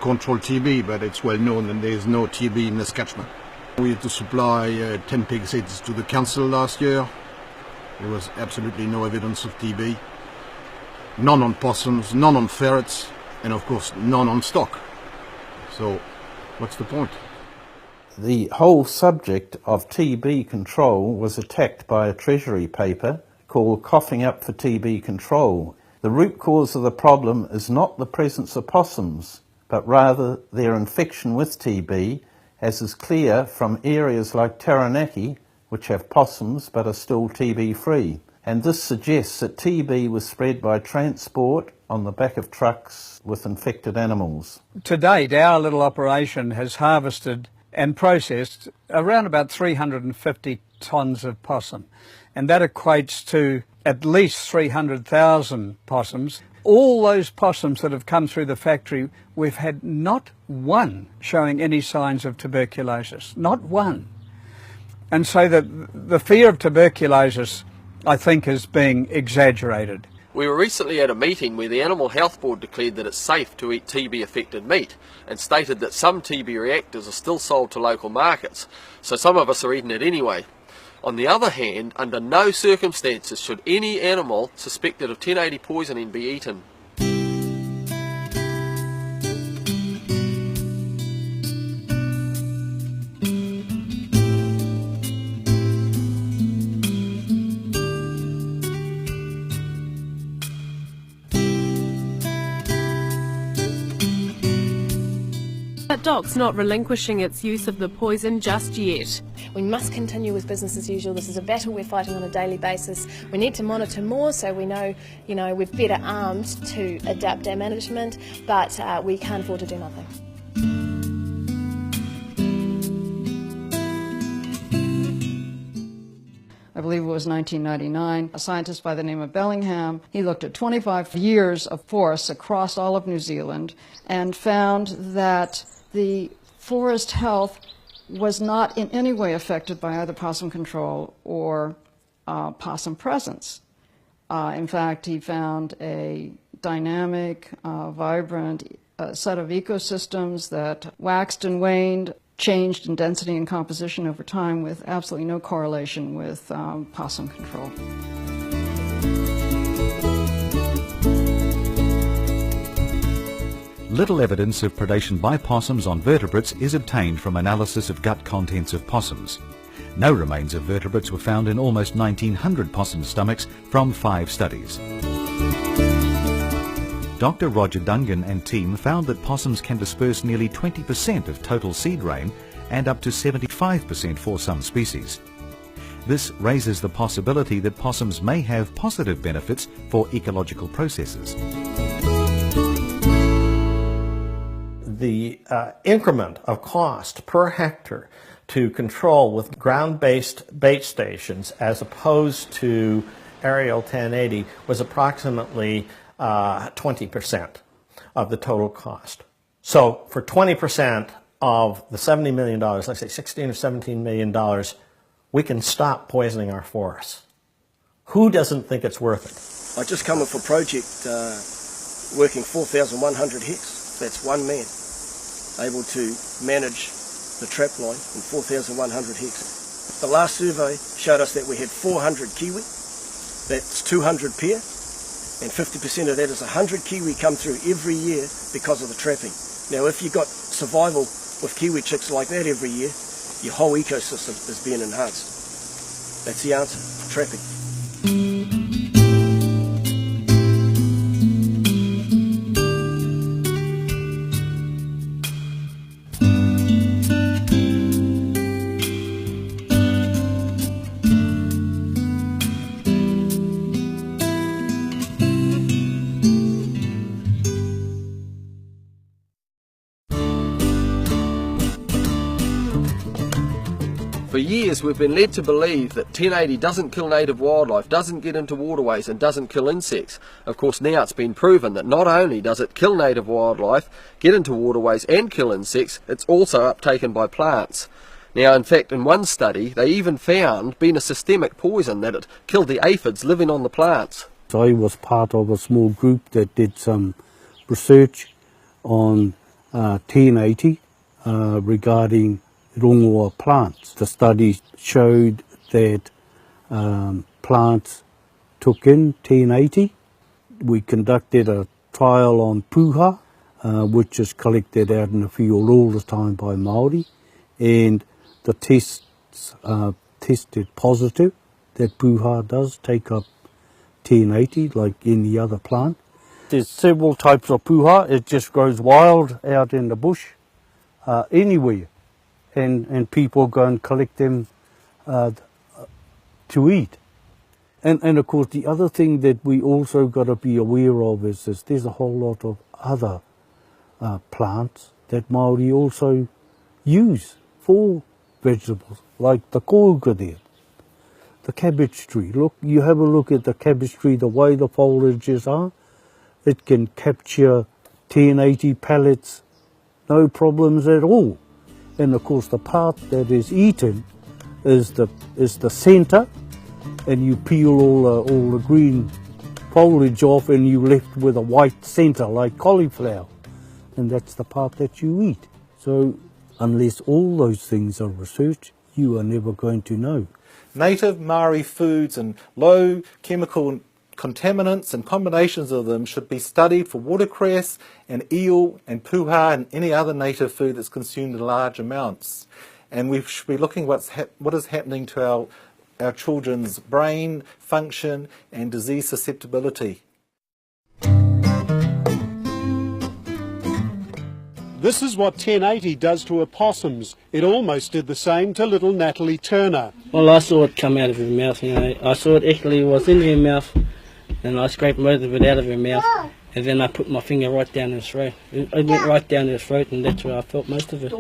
control TB, but it's well known that there is no TB in this catchment. We had to supply 10 pig heads to the council last year. There was absolutely no evidence of TB. None on possums, none on ferrets, and of course none on stock. So what's the point? The whole subject of TB control was attacked by a Treasury paper called Coughing Up for TB Control. The root cause of the problem is not the presence of possums, but rather their infection with TB, as is clear from areas like Taranaki, which have possums but are still TB free. And this suggests that TB was spread by transport on the back of trucks with infected animals. To date, our little operation has harvested and processed around about 350 tonnes of possum, and that equates to at least 300,000 possums. All those possums that have come through the factory, we've had not one showing any signs of tuberculosis, not one. And so the fear of tuberculosis, I think, is being exaggerated. We were recently at a meeting where the Animal Health Board declared that it's safe to eat TB-affected meat and stated that some TB reactors are still sold to local markets, so some of us are eating it anyway. On the other hand, under no circumstances should any animal suspected of 1080 poisoning be eaten. But DOC's not relinquishing its use of the poison just yet. We must continue with business as usual. This is a battle we're fighting on a daily basis. We need to monitor more so we know, we're better armed to adapt our management, but we can't afford to do nothing. I believe it was 1999, a scientist by the name of Bellingham. He looked at 25 years of forests across all of New Zealand and found that the forest health was not in any way affected by either possum control or possum presence. In fact, he found a dynamic, vibrant set of ecosystems that waxed and waned, changed in density and composition over time with absolutely no correlation with possum control. Little evidence of predation by possums on vertebrates is obtained from analysis of gut contents of possums. No remains of vertebrates were found in almost 1,900 possum stomachs from 5 studies. Dr. Roger Dungan and team found that possums can disperse nearly 20% of total seed rain and up to 75% for some species. This raises the possibility that possums may have positive benefits for ecological processes. The increment of cost per hectare to control with ground-based bait stations as opposed to aerial 1080 was approximately 20% of the total cost. So for 20% of the $70 million, let's say $16 or $17 million, we can stop poisoning our forests. Who doesn't think it's worth it? I just come off a project working 4,100 hectares. That's one man able to manage the trap line in 4,100 hectares. The last survey showed us that we had 400 kiwi. That's 200 pair, and 50% of that is 100 kiwi come through every year because of the trapping. Now, if you've got survival with kiwi chicks like that every year, your whole ecosystem is being enhanced. That's the answer, trapping. For years we've been led to believe that 1080 doesn't kill native wildlife, doesn't get into waterways and doesn't kill insects. Of course now it's been proven that not only does it kill native wildlife, get into waterways and kill insects, it's also uptaken by plants. Now in fact in one study they even found, being a systemic poison, that it killed the aphids living on the plants. So I was part of a small group that did some research on 1080 regarding rongoa plants. The study showed that plants took in 1080. We conducted a trial on puha, which is collected out in the field all the time by Māori, and the tests tested positive that puha does take up 1080 like any other plant. There's several types of puha. It just grows wild out in the bush anywhere. And people go and collect them to eat. And of course the other thing that we also got to be aware of is there's a whole lot of other plants that Māori also use for vegetables, like the kouka there, the cabbage tree. Look, you have a look at the cabbage tree, the way the foliages are, it can capture 1080 pellets, no problems at all. And of course the part that is eaten is the centre, and you peel all the green foliage off and you're left with a white centre like cauliflower, and that's the part that you eat. So unless all those things are researched, you are never going to know. Native Maori foods and low chemical contaminants and combinations of them should be studied for watercress and eel and puha and any other native food that's consumed in large amounts. And we should be looking what is happening to our children's brain function and disease susceptibility. This is what 1080 does to opossums. It almost did the same to little Natalie Turner. Well, I saw it come out of her mouth, you know. I saw it actually was in her mouth, and I scraped most of it out of her mouth, and then I put my finger right down her throat. It went right down her throat, and that's where I felt most of it,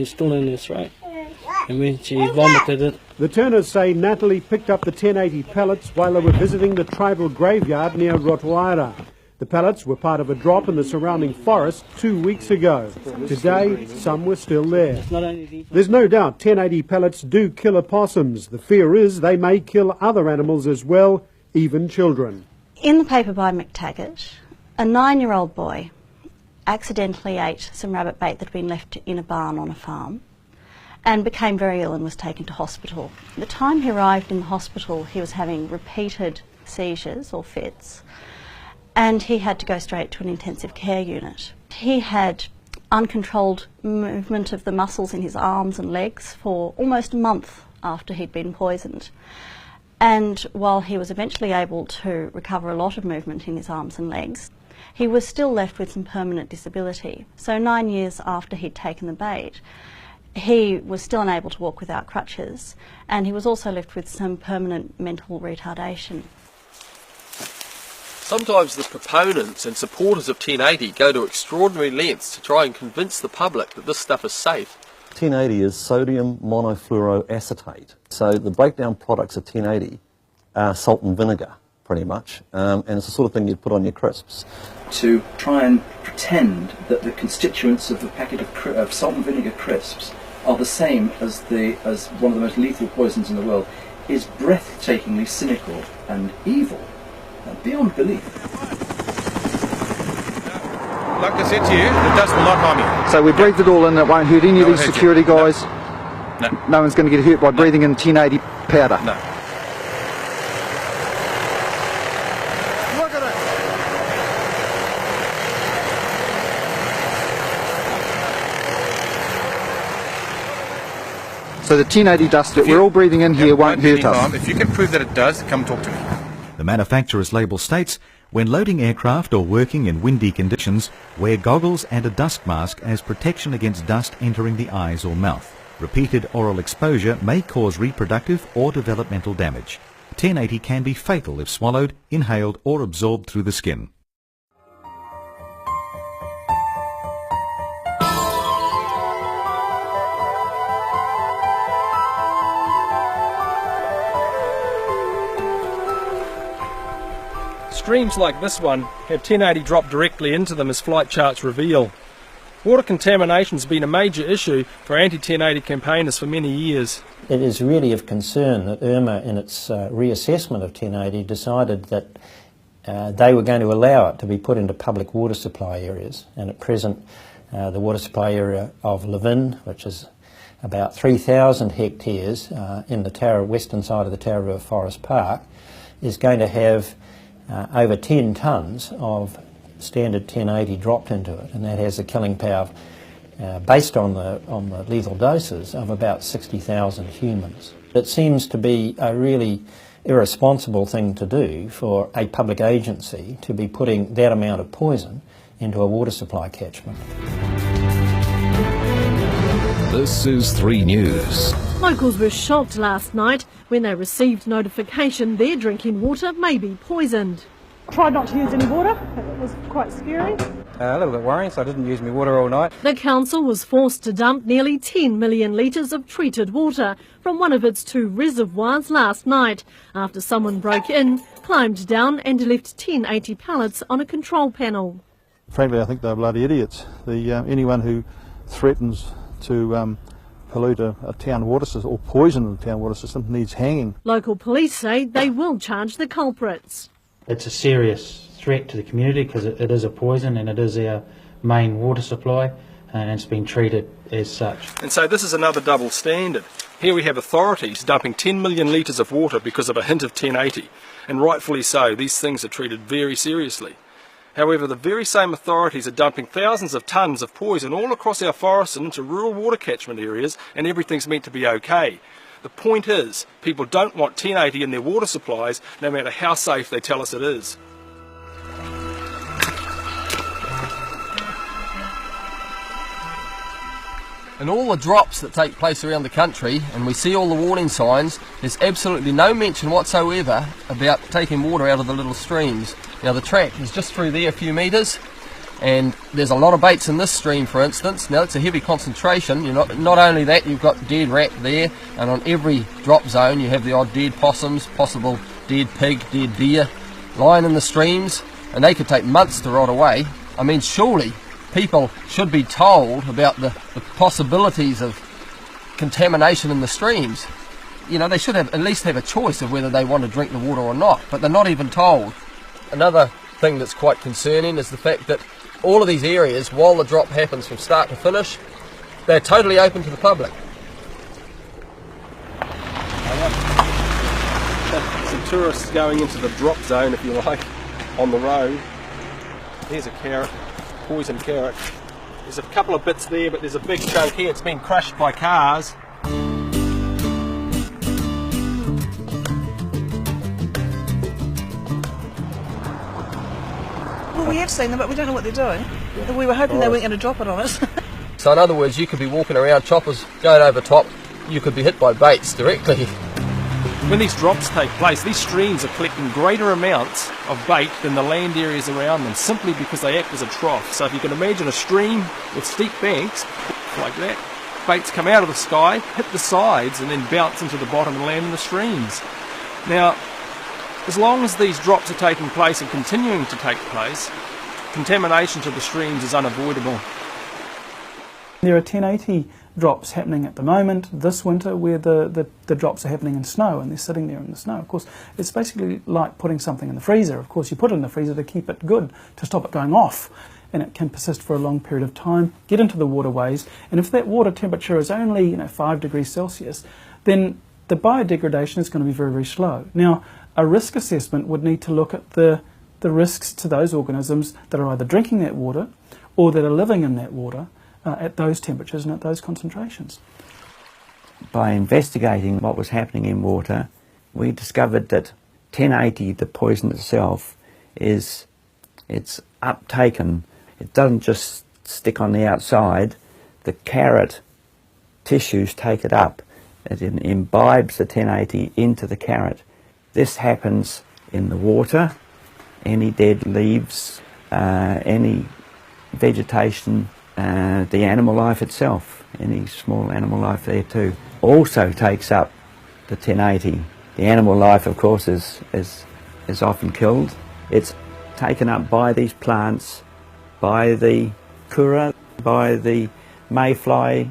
still in her throat. And when she vomited it... The Turners say Natalie picked up the 1080 pellets while they were visiting the tribal graveyard near Rotoaira. The pellets were part of a drop in the surrounding forest 2 weeks ago. Today, some were still there. There's no doubt 1080 pellets do kill opossums. The fear is they may kill other animals as well, even children. In the paper by McTaggart, a 9-year-old boy accidentally ate some rabbit bait that had been left in a barn on a farm and became very ill and was taken to hospital. At the time he arrived in the hospital, he was having repeated seizures or fits, and he had to go straight to an intensive care unit. He had uncontrolled movement of the muscles in his arms and legs for almost a month after he'd been poisoned. And while he was eventually able to recover a lot of movement in his arms and legs, he was still left with some permanent disability. So 9 years after he'd taken the bait, he was still unable to walk without crutches, and he was also left with some permanent mental retardation. Sometimes the proponents and supporters of 1080 go to extraordinary lengths to try and convince the public that this stuff is safe. 1080 is sodium monofluoroacetate. So the breakdown products of 1080 are salt and vinegar pretty much, and it's the sort of thing you'd put on your crisps. To try and pretend that the constituents of a packet of salt and vinegar crisps are the same as one of the most lethal poisons in the world is breathtakingly cynical and evil, beyond belief. Like I said to you, the dust will not harm you. So we breathed it all in, it won't hurt any of these security guys? No one's going to get hurt by breathing in 1080 powder? No. Look at it! So the 1080 dust that we're all breathing in here won't hurt us? If you can prove that it does, come talk to me. The manufacturer's label states, when loading aircraft or working in windy conditions, wear goggles and a dust mask as protection against dust entering the eyes or mouth. Repeated oral exposure may cause reproductive or developmental damage. 1080 can be fatal if swallowed, inhaled or absorbed through the skin. Streams like this one have 1080 drop directly into them, as flight charts reveal. Water contamination has been a major issue for anti-1080 campaigners for many years. It is really of concern that IRMA, in its reassessment of 1080, decided that they were going to allow it to be put into public water supply areas. And at present, the water supply area of Levin, which is about 3,000 hectares in the western side of the Tararua Forest Park, is going to have over 10 tonnes of standard 1080 dropped into it, and that has a killing power based on the lethal doses of about 60,000 humans. It seems to be a really irresponsible thing to do for a public agency to be putting that amount of poison into a water supply catchment. This is 3 News. Locals were shocked last night when they received notification their drinking water may be poisoned. Tried not to use any water. It was quite scary. A little bit worrying, so I didn't use my water all night. The council was forced to dump nearly 10 million litres of treated water from one of its 2 reservoirs last night after someone broke in, climbed down and left 1080 pallets on a control panel. Frankly, I think they're bloody idiots. Anyone who threatens to pollute a town water system or poison the town water system needs hanging. Local police say they will charge the culprits. It's a serious threat to the community because it is a poison and it is our main water supply and it's been treated as such. And so this is another double standard. Here we have authorities dumping 10 million litres of water because of a hint of 1080, and rightfully so. These things are treated very seriously. However, the very same authorities are dumping thousands of tonnes of poison all across our forests and into rural water catchment areas, and everything's meant to be okay. The point is, people don't want 1080 in their water supplies, no matter how safe they tell us it is. In all the drops that take place around the country, and we see all the warning signs, there's absolutely no mention whatsoever about taking water out of the little streams. Now the track is just through there a few metres, and there's a lot of baits in this stream, for instance. Now it's a heavy concentration. Not only that, you've got dead rat there, and on every drop zone you have the odd dead possums, possible dead pig, dead deer, lying in the streams, and they could take months to rot away. I mean, surely people should be told about the possibilities of contamination in the streams. They should at least have a choice of whether they want to drink the water or not, but they're not even told. Another thing that's quite concerning is the fact that all of these areas, while the drop happens from start to finish, they're totally open to the public. Some tourists going into the drop zone, if you like, on the road. There's a carrot, poison carrot. There's a couple of bits there, but there's a big chunk here. It's been crushed by cars. Well, we have seen them, but we don't know what they're doing. We were hoping they weren't going to drop it on us. So in other words, you could be walking around, choppers going over top, you could be hit by baits directly. When these drops take place, these streams are collecting greater amounts of bait than the land areas around them, simply because they act as a trough. So if you can imagine a stream with steep banks, like that, baits come out of the sky, hit the sides, and then bounce into the bottom and land in the streams. Now, As long as these drops are taking place and continuing to take place, contamination to the streams is unavoidable. There are 1080 drops happening at the moment this winter where the drops are happening in snow and they're sitting there in the snow. Of course, it's basically like putting something in the freezer. Of course, you put it in the freezer to keep it good, to stop it going off, and it can persist for a long period of time, get into the waterways, and if that water temperature is only 5 degrees Celsius, then the biodegradation is going to be very, very slow. Now, a risk assessment would need to look at the risks to those organisms that are either drinking that water or that are living in that water at those temperatures and at those concentrations. By investigating what was happening in water, we discovered that 1080, the poison itself, it's uptaken. It doesn't just stick on the outside. The carrot tissues take it up. It imbibes the 1080 into the carrot. This happens in the water, any dead leaves, any vegetation, the animal life itself, any small animal life there too, also takes up the 1080. The animal life, of course, is often killed. It's taken up by these plants, by the kura, by the mayfly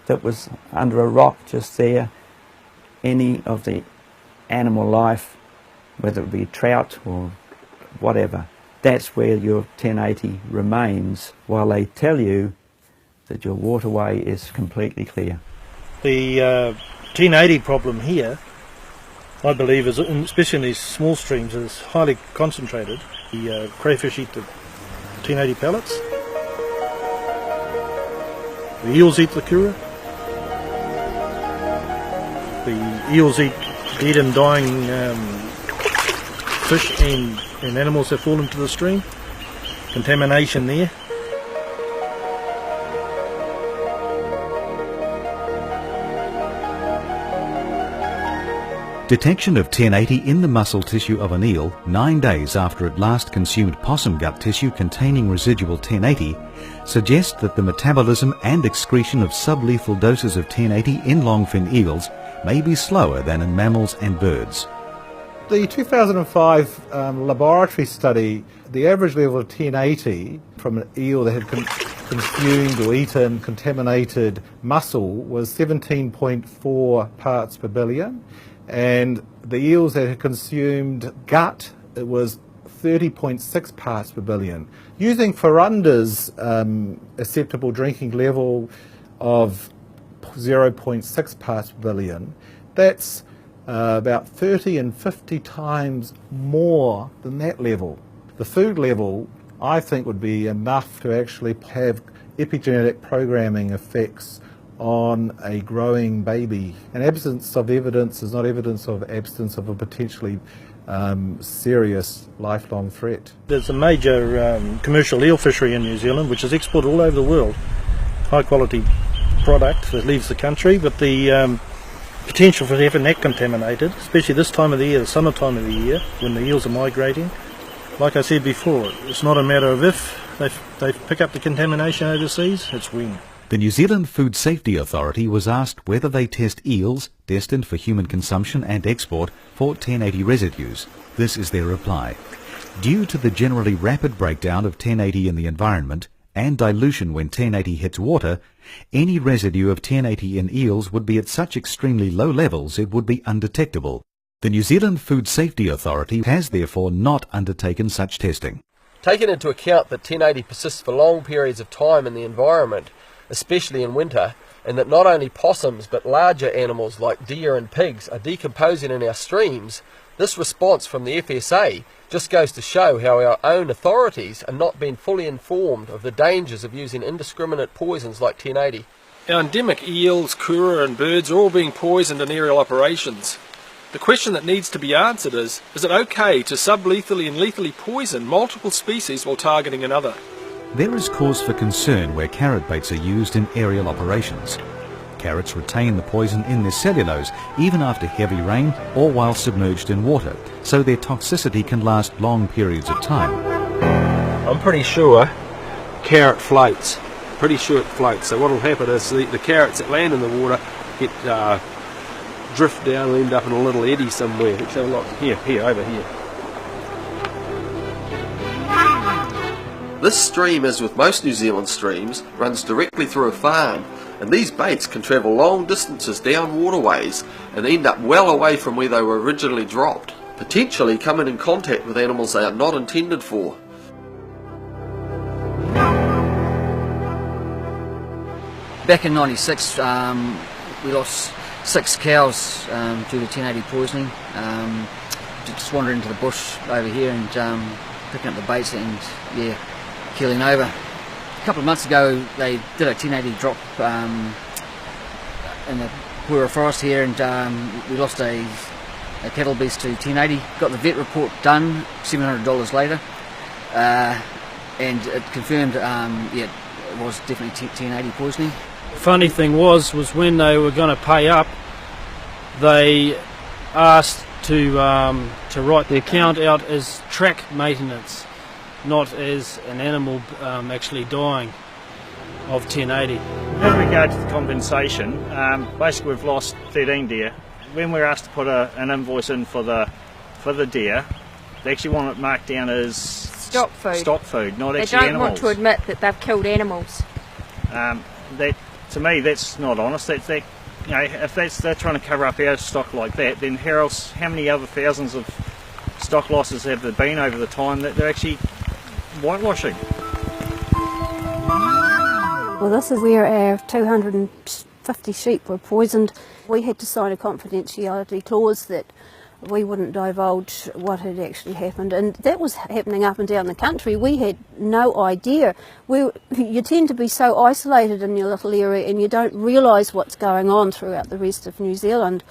that was under a rock just there, any of the animal life, whether it be trout or whatever. That's where your 1080 remains while they tell you that your waterway is completely clear. The 1080 problem here, I believe, is, especially in these small streams, is highly concentrated. The crayfish eat the 1080 pellets. The eels eat the kura. The eels eat dead and dying fish and animals that fall into the stream. Contamination there. Detection of 1080 in the muscle tissue of an eel 9 days after it last consumed possum gut tissue containing residual 1080 suggests that the metabolism and excretion of sublethal doses of 1080 in longfin eels may be slower than in mammals and birds. The 2005 laboratory study, the average level of 1080 from an eel that had consumed or eaten contaminated mussel was 17.4 parts per billion, and the eels that had consumed gut, it was 30.6 parts per billion. Using Ferunda's acceptable drinking level of 0.6 parts per billion, that's about 30 and 50 times more than that level. The food level, I think, would be enough to actually have epigenetic programming effects on a growing baby. And absence of evidence is not evidence of absence of a potentially serious lifelong threat. There's a major commercial eel fishery in New Zealand which is exported all over the world. High quality product that leaves the country, but the potential for having that contaminated, especially this time of the year, the summer time of the year, when the eels are migrating. Like I said before, it's not a matter of if they pick up the contamination overseas, it's when. The New Zealand Food Safety Authority was asked whether they test eels destined for human consumption and export for 1080 residues. This is their reply. Due to the generally rapid breakdown of 1080 in the environment and dilution when 1080 hits water, any residue of 1080 in eels would be at such extremely low levels it would be undetectable. The New Zealand Food Safety Authority has therefore not undertaken such testing. Taking into account that 1080 persists for long periods of time in the environment, especially in winter, and that not only possums but larger animals like deer and pigs are decomposing in our streams, this response from the FSA just goes to show how our own authorities are not being fully informed of the dangers of using indiscriminate poisons like 1080. Our endemic eels, kura and birds are all being poisoned in aerial operations. The question that needs to be answered is it okay to sublethally and lethally poison multiple species while targeting another? There is cause for concern where carrot baits are used in aerial operations. Carrots retain the poison in their cellulose even after heavy rain or while submerged in water, so their toxicity can last long periods of time. I'm pretty sure carrot floats. Pretty sure it floats. So what will happen is the carrots that land in the water get drift down and end up in a little eddy somewhere. Let's have a look. Here, over here. This stream, as with most New Zealand streams, runs directly through a farm, and these baits can travel long distances down waterways and end up well away from where they were originally dropped, potentially coming in contact with animals they are not intended for. Back in '96, we lost 6 cows due to 1080 poisoning. Just wandering into the bush over here and picking up the baits and keeling over. A couple of months ago, they did a 1080 drop in the Pura forest here, and we lost a cattle beast to 1080. Got the vet report done $700 later, and it confirmed it was definitely 1080 poisoning. Funny thing was when they were going to pay up, they asked to write the account out as track maintenance, not as an animal actually dying of 1080. In regard to the compensation, basically we've lost 13 deer. When we're asked to put an invoice in for the deer, they actually want it marked down as stock food, not they actually don't animals. Want to admit that they've killed animals. That, to me, that's not honest. If they're trying to cover up our stock like that, then how many other thousands of stock losses have there been over the time that they're actually whitewashing? Well, this is where our 250 sheep were poisoned. We had to sign a confidentiality clause that we wouldn't divulge what had actually happened, and that was happening up and down the country. We had no idea. You tend to be so isolated in your little area and you don't realise what's going on throughout the rest of New Zealand.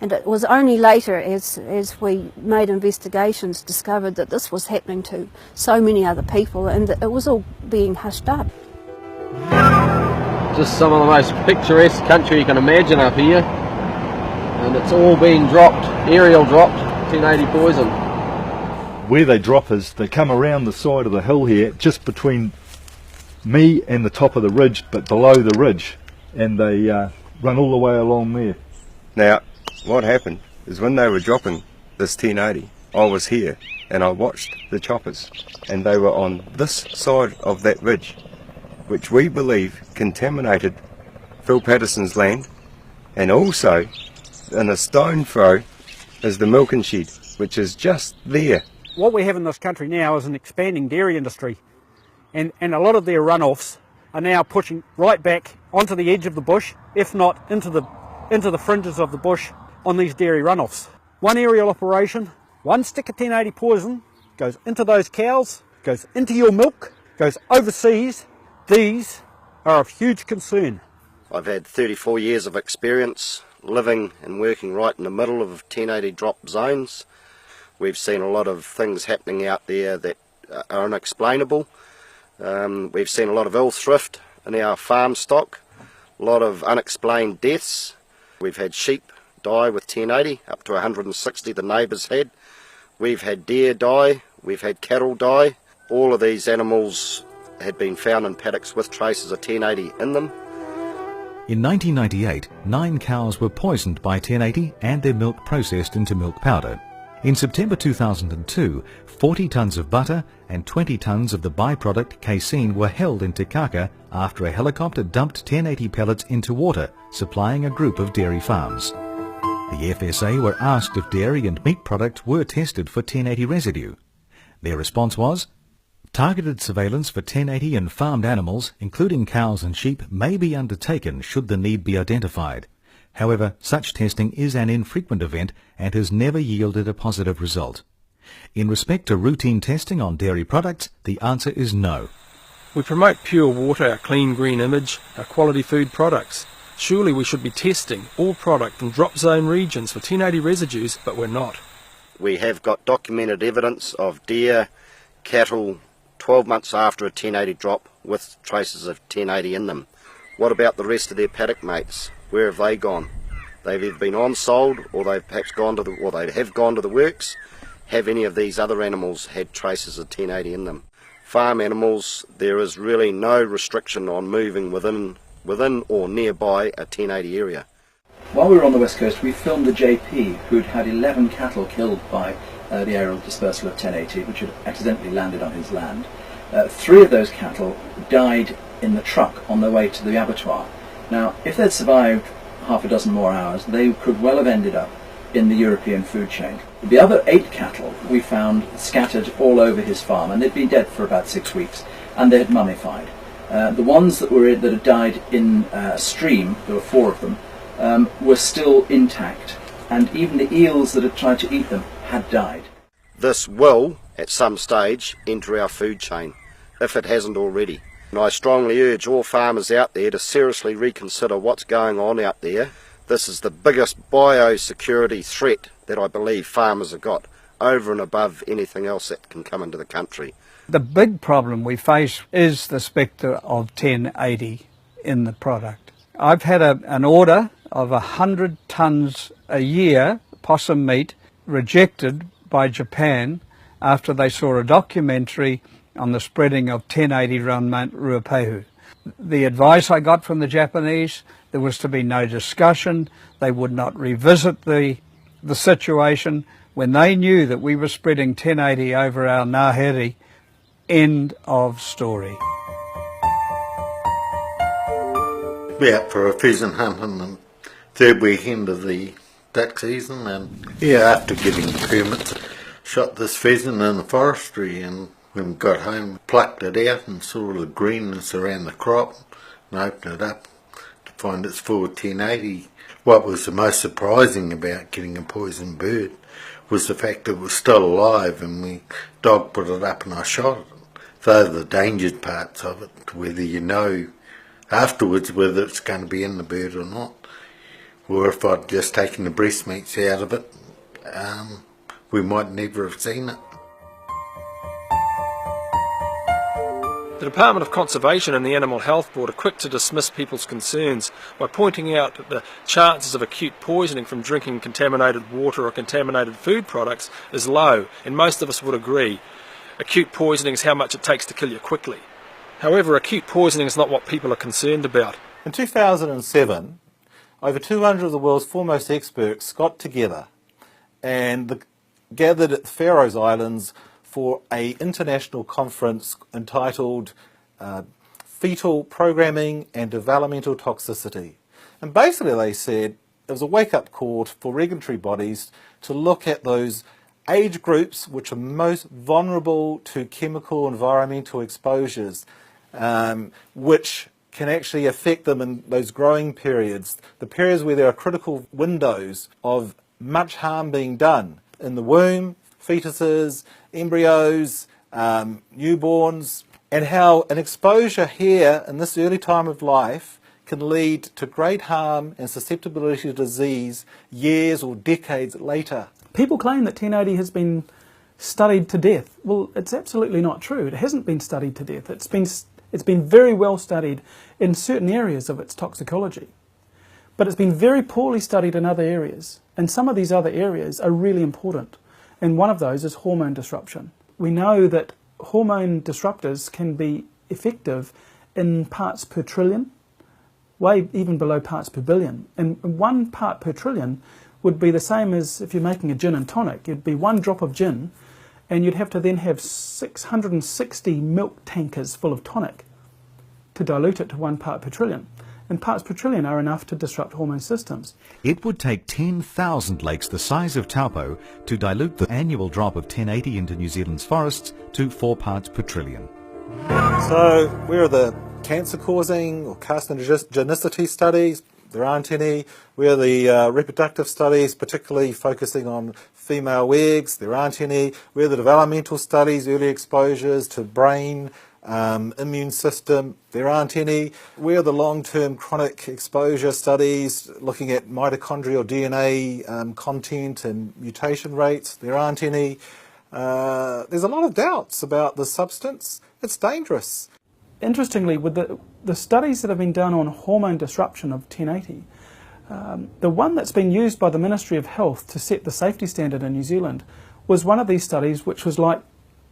And it was only later, as we made investigations, discovered that this was happening to so many other people, and that it was all being hushed up. Just some of the most picturesque country you can imagine up here, and it's all being dropped, aerial dropped, 1080 poison. Where they drop is they come around the side of the hill here, just between me and the top of the ridge, but below the ridge, and they run all the way along there. Now, what happened is when they were dropping this 1080, I was here and I watched the choppers, and they were on this side of that ridge, which we believe contaminated Phil Patterson's land, and also in a stone throw is the milking shed, which is just there. What we have in this country now is an expanding dairy industry, and a lot of their runoffs are now pushing right back onto the edge of the bush, if not into the fringes of the bush on these dairy runoffs. One aerial operation, one stick of 1080 poison goes into those cows, goes into your milk, goes overseas. These are of huge concern. I've had 34 years of experience living and working right in the middle of 1080 drop zones. We've seen a lot of things happening out there that are unexplainable. We've seen a lot of ill thrift in our farm stock, a lot of unexplained deaths. We've had sheep die with 1080, up to 160 the neighbours had. We've had deer die, we've had cattle die. All of these animals had been found in paddocks with traces of 1080 in them. In 1998, 9 cows were poisoned by 1080 and their milk processed into milk powder. In September 2002, 40 tonnes of butter and 20 tonnes of the byproduct casein were held in Tikaka after a helicopter dumped 1080 pellets into water, supplying a group of dairy farms. The FSA were asked if dairy and meat products were tested for 1080 residue. Their response was, targeted surveillance for 1080 in farmed animals, including cows and sheep, may be undertaken should the need be identified. However, such testing is an infrequent event and has never yielded a positive result. In respect to routine testing on dairy products, the answer is no. We promote pure water, our clean green image, our quality food products. Surely we should be testing all product from drop zone regions for 1080 residues, but we're not. We have got documented evidence of deer, cattle, 12 months after a 1080 drop with traces of 1080 in them. What about the rest of their paddock mates? Where have they gone? They've either been on-sold, or they've perhaps gone to the works. Have any of these other animals had traces of 1080 in them? Farm animals, there is really no restriction on moving within or nearby a 1080 area. While we were on the west coast, we filmed the JP, who'd had 11 cattle killed by the aerial dispersal of 1080, which had accidentally landed on his land. 3 of those cattle died in the truck on their way to the abattoir. Now, if they'd survived half a dozen more hours, they could well have ended up in the European food chain. The other 8 cattle we found scattered all over his farm, and they'd been dead for about 6 weeks, and they had mummified. The ones that had died in a stream, there were 4 of them, were still intact, and even the eels that had tried to eat them had died. This will, at some stage, enter our food chain, if it hasn't already. And I strongly urge all farmers out there to seriously reconsider what's going on out there. This is the biggest biosecurity threat that I believe farmers have got, over and above anything else that can come into the country. The big problem we face is the spectre of 1080 in the product. I've had an order of 100 tonnes a year possum meat rejected by Japan after they saw a documentary on the spreading of 1080 around Mount Ruapehu. The advice I got from the Japanese, there was to be no discussion. They would not revisit the situation when they knew that we were spreading 1080 over our Ngāhere. End of story. We're out for a pheasant hunt on the 3rd weekend of the duck season, and after getting permits, shot this pheasant in the forestry, and when we got home, plucked it out and saw the greenness around the crop and opened it up to find it's full of 1080. What was the most surprising about getting a poisoned bird was the fact that it was still alive, and my dog put it up and I shot it. Those are the dangerous parts of it, whether you know afterwards whether it's going to be in the bird or not, or if I'd just taken the breast meats out of it, we might never have seen it. The Department of Conservation and the Animal Health Board are quick to dismiss people's concerns by pointing out that the chances of acute poisoning from drinking contaminated water or contaminated food products is low, and most of us would agree. Acute poisoning is how much it takes to kill you quickly. However, acute poisoning is not what people are concerned about. In 2007, over 200 of the world's foremost experts got together and gathered at the Faroe Islands for an international conference entitled Fetal Programming and Developmental Toxicity. And basically they said it was a wake-up call for regulatory bodies to look at those age groups which are most vulnerable to chemical environmental exposures, which can actually affect them in those growing periods, the periods where there are critical windows of much harm being done in the womb, fetuses, embryos, newborns, and how an exposure here in this early time of life can lead to great harm and susceptibility to disease years or decades later. People claim that 1080 has been studied to death. Well, it's absolutely not true. It hasn't been studied to death. It's been very well studied in certain areas of its toxicology. But it's been very poorly studied in other areas. And some of these other areas are really important. And one of those is hormone disruption. We know that hormone disruptors can be effective in parts per trillion, way even below parts per billion. And 1 part per trillion would be the same as if you're making a gin and tonic. It'd be 1 drop of gin, and you'd have to then have 660 milk tankers full of tonic to dilute it to 1 part per trillion. And parts per trillion are enough to disrupt hormone systems. It would take 10,000 lakes the size of Taupo to dilute the annual drop of 1080 into New Zealand's forests to 4 parts per trillion. So where are the cancer-causing or carcinogenicity studies? There aren't any. Where are the reproductive studies, particularly focusing on female eggs? There aren't any. Where are the developmental studies, early exposures to brain, immune system? There aren't any. Where are the long-term chronic exposure studies looking at mitochondrial DNA content and mutation rates? There aren't any. There's a lot of doubts about the substance. It's dangerous. Interestingly, with the studies that have been done on hormone disruption of 1080, the one that's been used by the Ministry of Health to set the safety standard in New Zealand was one of these studies which was like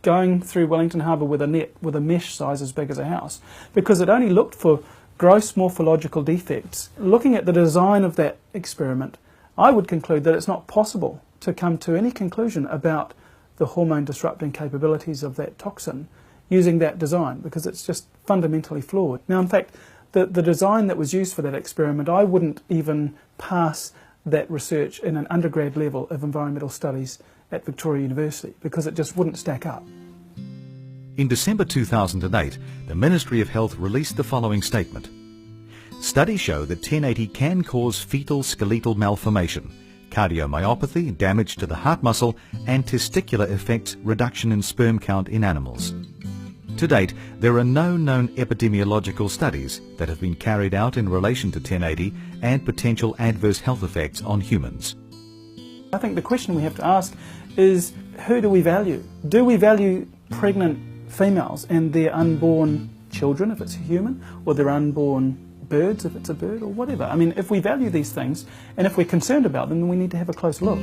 going through Wellington Harbour with a net with a mesh size as big as a house, because it only looked for gross morphological defects. Looking at the design of that experiment, I would conclude that it's not possible to come to any conclusion about the hormone disrupting capabilities of that toxin using that design, because it's just fundamentally flawed. Now, in fact, the design that was used for that experiment, I wouldn't even pass that research in an undergrad level of environmental studies at Victoria University, because it just wouldn't stack up. In December 2008, the Ministry of Health released the following statement. Studies show that 1080 can cause fetal skeletal malformation, cardiomyopathy, damage to the heart muscle, and testicular effects, reduction in sperm count in animals. To date, there are no known epidemiological studies that have been carried out in relation to 1080 and potential adverse health effects on humans. I think the question we have to ask is, who do we value? Do we value pregnant females and their unborn children, if it's a human, or their unborn birds, if it's a bird, or whatever? I mean, if we value these things, and if we're concerned about them, then we need to have a close look.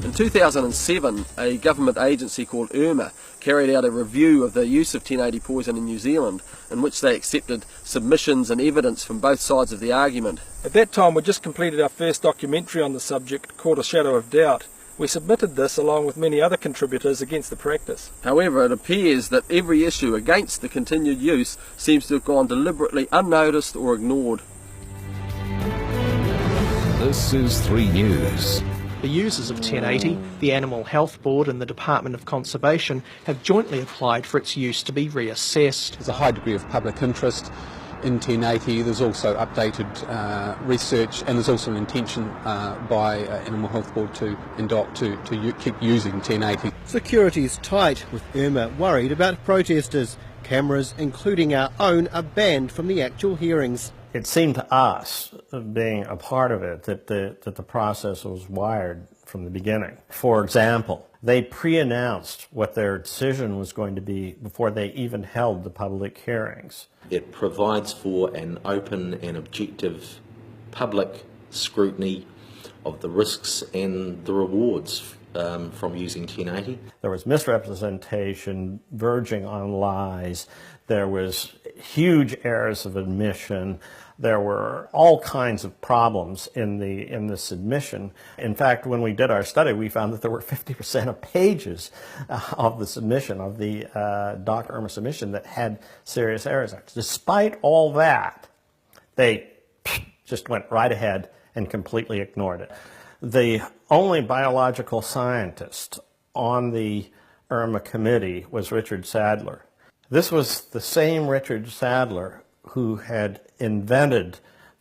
In 2007, a government agency called IRMA carried out a review of the use of 1080 poison in New Zealand, in which they accepted submissions and evidence from both sides of the argument. At that time, we just completed our first documentary on the subject, called A Shadow of Doubt. We submitted this along with many other contributors against the practice. However, it appears that every issue against the continued use seems to have gone deliberately unnoticed or ignored. This is 3 News. The users of 1080, the Animal Health Board and the Department of Conservation have jointly applied for its use to be reassessed. There's a high degree of public interest in 1080. There's also updated research, and there's also an intention by Animal Health Board to keep using 1080. Security is tight, with IRMA worried about protesters. Cameras, including our own, are banned from the actual hearings. It seemed to us, being a part of it, that the process was wired from the beginning. For example, they pre-announced what their decision was going to be before they even held the public hearings. It provides for an open and objective public scrutiny of the risks and the rewards from using 1080. There was misrepresentation verging on lies. There was huge errors of admission. There were all kinds of problems in the submission. In fact, when we did our study, we found that there were 50% of pages of the submission, of the Dr. IRMA submission, that had serious errors. Despite all that, they just went right ahead and completely ignored it. The only biological scientist on the IRMA committee was Richard Sadler. This was the same Richard Sadler who had invented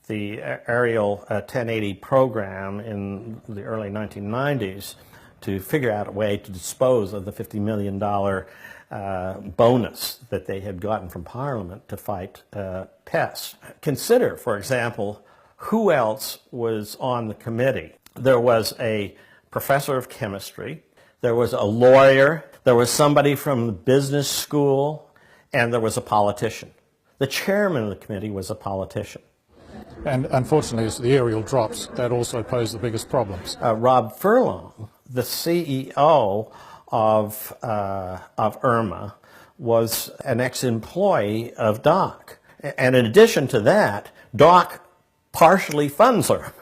the aerial 1080 program in the early 1990s to figure out a way to dispose of the $50 million bonus that they had gotten from Parliament to fight pests. Consider, for example, who else was on the committee. There was a professor of chemistry, there was a lawyer, there was somebody from the business school, and there was a politician. The chairman of the committee was a politician. And unfortunately, as the aerial drops, that also posed the biggest problems. Rob Furlong, the CEO of IRMA, was an ex-employee of DOC. And in addition to that, DOC partially funds IRMA.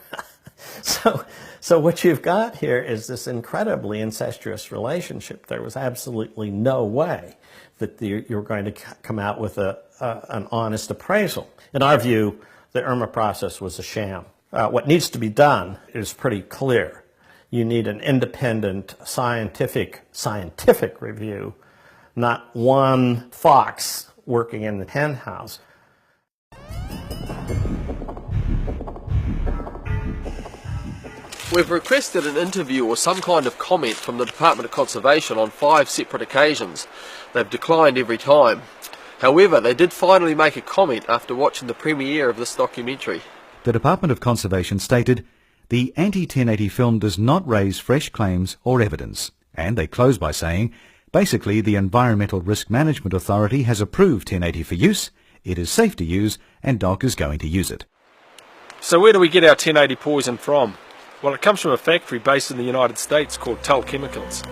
So what you've got here is this incredibly incestuous relationship. There was absolutely no way that you're going to come out with an honest appraisal. In our view, the IRMA process was a sham. What needs to be done is pretty clear. You need an independent scientific review, not one fox working in the hen house. We've requested an interview or some kind of comment from the Department of Conservation on 5 separate occasions. They've declined every time. However, they did finally make a comment after watching the premiere of this documentary. The Department of Conservation stated, "The anti-1080 film does not raise fresh claims or evidence." And they closed by saying, basically the Environmental Risk Management Authority has approved 1080 for use, it is safe to use, and DOC is going to use it. So where do we get our 1080 poison from? Well, it comes from a factory based in the United States called Tull Chemicals.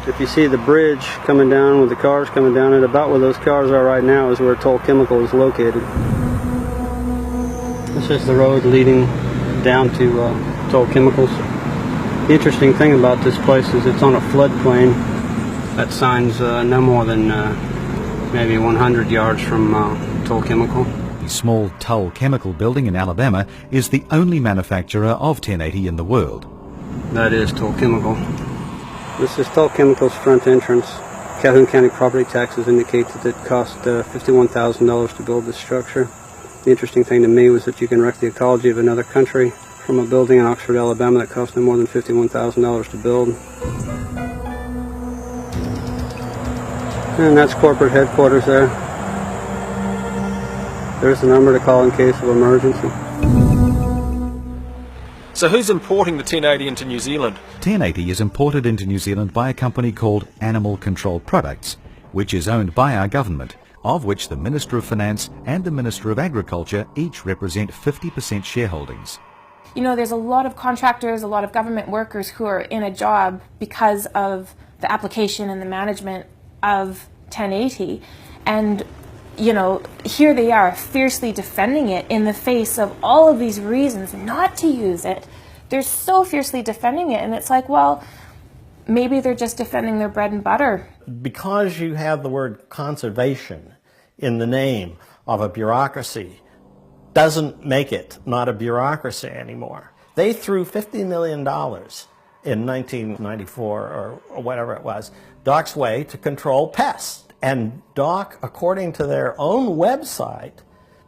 If you see the bridge coming down with the cars coming down it, about where those cars are right now is where Toll Chemical is located. This is the road leading down to Toll Chemicals. The interesting thing about this place is it's on a floodplain. That sign's no more than maybe 100 yards from Toll Chemical. The small Toll Chemical building in Alabama is the only manufacturer of 1080 in the world. That is Toll Chemical. This is Toll Chemical's front entrance. Calhoun County property taxes indicate that it cost $51,000 to build this structure. The interesting thing to me was that you can wreck the ecology of another country from a building in Oxford, Alabama that cost no more than $51,000 to build. And that's corporate headquarters there. There's the number to call in case of emergency. So who's importing the 1080 into New Zealand? 1080 is imported into New Zealand by a company called Animal Control Products, which is owned by our government, of which the Minister of Finance and the Minister of Agriculture each represent 50% shareholdings. You know, there's a lot of contractors, a lot of government workers who are in a job because of the application and the management of 1080, and you know, here they are fiercely defending it in the face of all of these reasons not to use it. They're so fiercely defending it, and it's like, well, maybe they're just defending their bread and butter. Because you have the word conservation in the name of a bureaucracy doesn't make it not a bureaucracy anymore. They threw $50 million in 1994 or whatever it was, DOC's way to control pests. And DOC, according to their own website,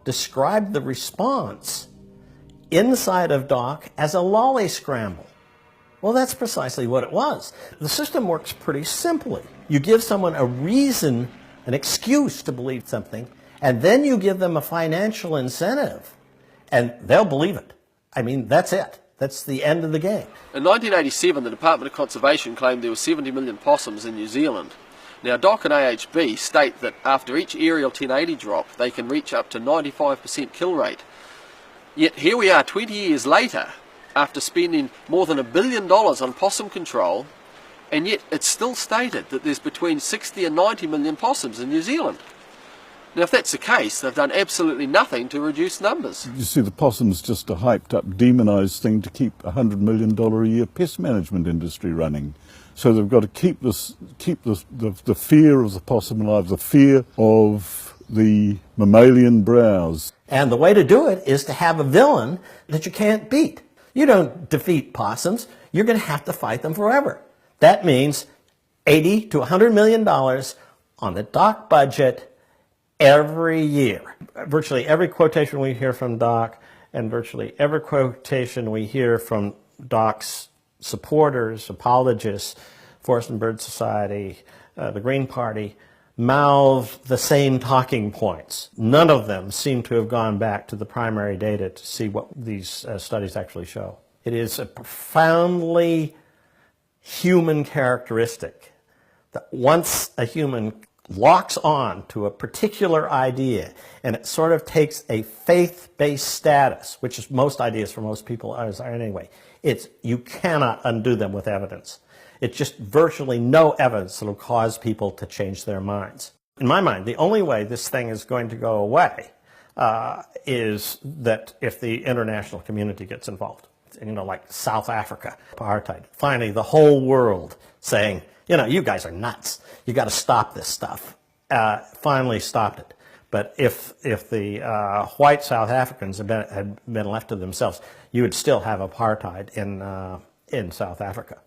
described the response inside of DOC as a lolly scramble. Well, that's precisely what it was. The system works pretty simply. You give someone a reason, an excuse to believe something, and then you give them a financial incentive, and they'll believe it. I mean, that's it. That's the end of the game. In 1987, the Department of Conservation claimed there were 70 million possums in New Zealand. Now, DOC and AHB state that after each aerial 1080 drop, they can reach up to 95% kill rate. Yet here we are 20 years later, after spending more than $1 billion on possum control, and yet it's still stated that there's between 60 and 90 million possums in New Zealand. Now, if that's the case, they've done absolutely nothing to reduce numbers. You see, the possum's just a hyped-up, demonised thing to keep a $100 million a year pest management industry running. So they've got to keep the fear of the possum alive, the fear of the mammalian browse. And the way to do it is to have a villain that you can't beat. You don't defeat possums. You're going to have to fight them forever. That means $80 to $100 million on the DOC budget every year. Virtually every quotation we hear from DOC and virtually every quotation we hear from DOC's supporters, apologists, Forest and Bird Society, the Green Party, mouth the same talking points. None of them seem to have gone back to the primary data to see what these studies actually show. It is a profoundly human characteristic that once a human locks on to a particular idea and it sort of takes a faith-based status, which is most ideas for most people are anyway, you cannot undo them with evidence. It's just virtually no evidence that will cause people to change their minds. In my mind, the only way this thing is going to go away is that if the international community gets involved. You know, like South Africa, apartheid. Finally, the whole world saying, you know, you guys are nuts. You got to stop this stuff. Finally stopped it. But if the white South Africans had been left to themselves, you would still have apartheid in South Africa.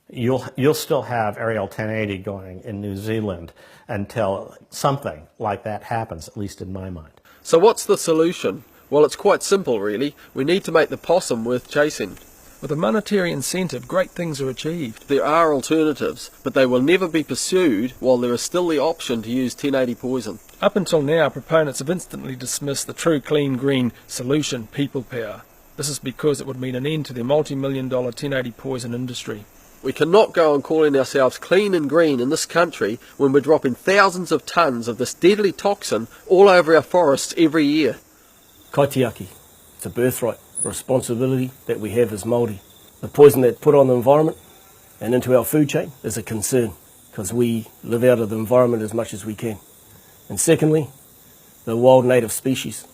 You'll still have aerial 1080 going in New Zealand until something like that happens, at least in my mind. So what's the solution? Well, it's quite simple, really. We need to make the possum worth chasing. With a monetary incentive, great things are achieved. There are alternatives, but they will never be pursued while there is still the option to use 1080 poison. Up until now, proponents have instantly dismissed the true clean green solution, people power. This is because it would mean an end to the multi-million-dollar 1080 poison industry. We cannot go on calling ourselves clean and green in this country when we're dropping thousands of tonnes of this deadly toxin all over our forests every year. Kaitiaki. It's a birthright, a responsibility that we have as Māori. The poison that's put on the environment and into our food chain is a concern. because we live out of the environment as much as we can. And secondly, the wild native species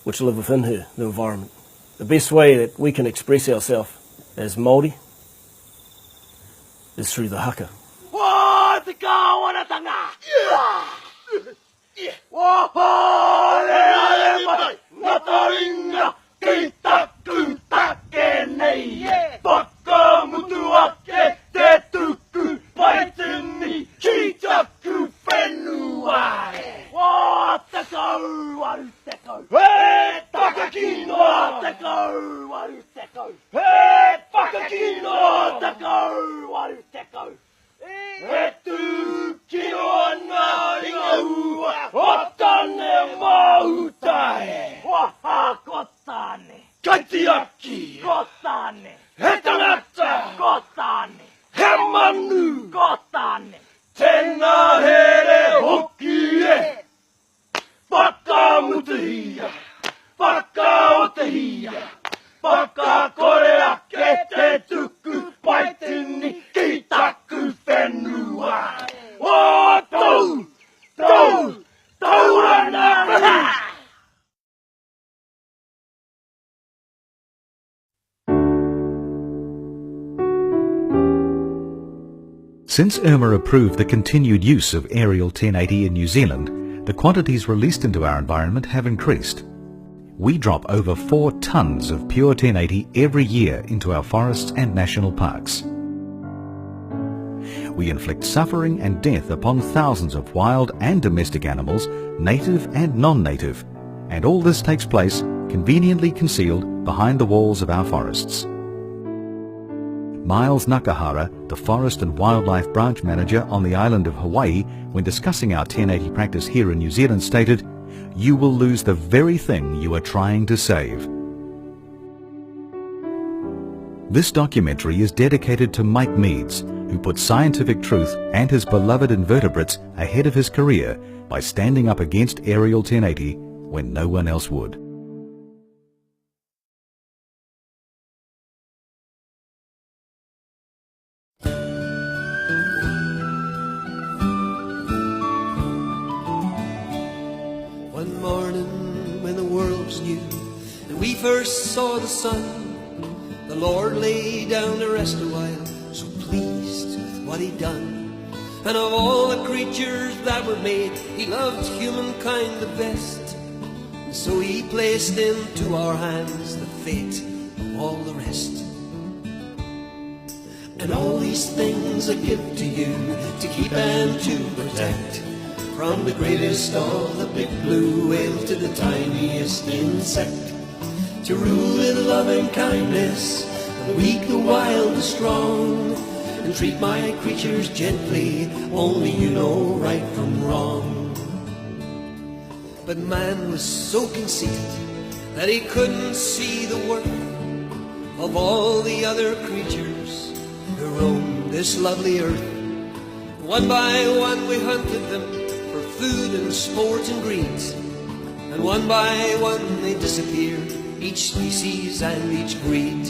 which live within the environment. The best way that we can express ourselves as Māori is through the haka. Since Irma approved the continued use of aerial 1080 in New Zealand, the quantities released into our environment have increased. We drop over 4 tonnes of pure 1080 every year into our forests and national parks. We inflict suffering and death upon thousands of wild and domestic animals, native and non-native, and all this takes place conveniently concealed behind the walls of our forests. Miles Nakahara, the Forest and Wildlife Branch Manager on the island of Hawaii, when discussing our 1080 practice here in New Zealand, stated, "You will lose the very thing you are trying to save." This documentary is dedicated to Mike Meads, who put scientific truth and his beloved invertebrates ahead of his career by standing up against aerial 1080 when no one else would. One morning when the world was new and we first saw the sun, the Lord lay down to rest a while, so pleased with what he'd done. And of all the creatures that were made, he loved humankind the best. And so he placed into our hands the fate of all the rest. And all these things I give to you to keep and to protect, from the greatest of the big blue whale to the tiniest insect, to rule with love and kindness, the weak, the wild, the strong, and treat my creatures gently, only you know right from wrong. But man was so conceited that he couldn't see the worth of all the other creatures who roam this lovely earth. One by one we hunted them for food and sport and greed, and one by one they disappeared, each species and each breed.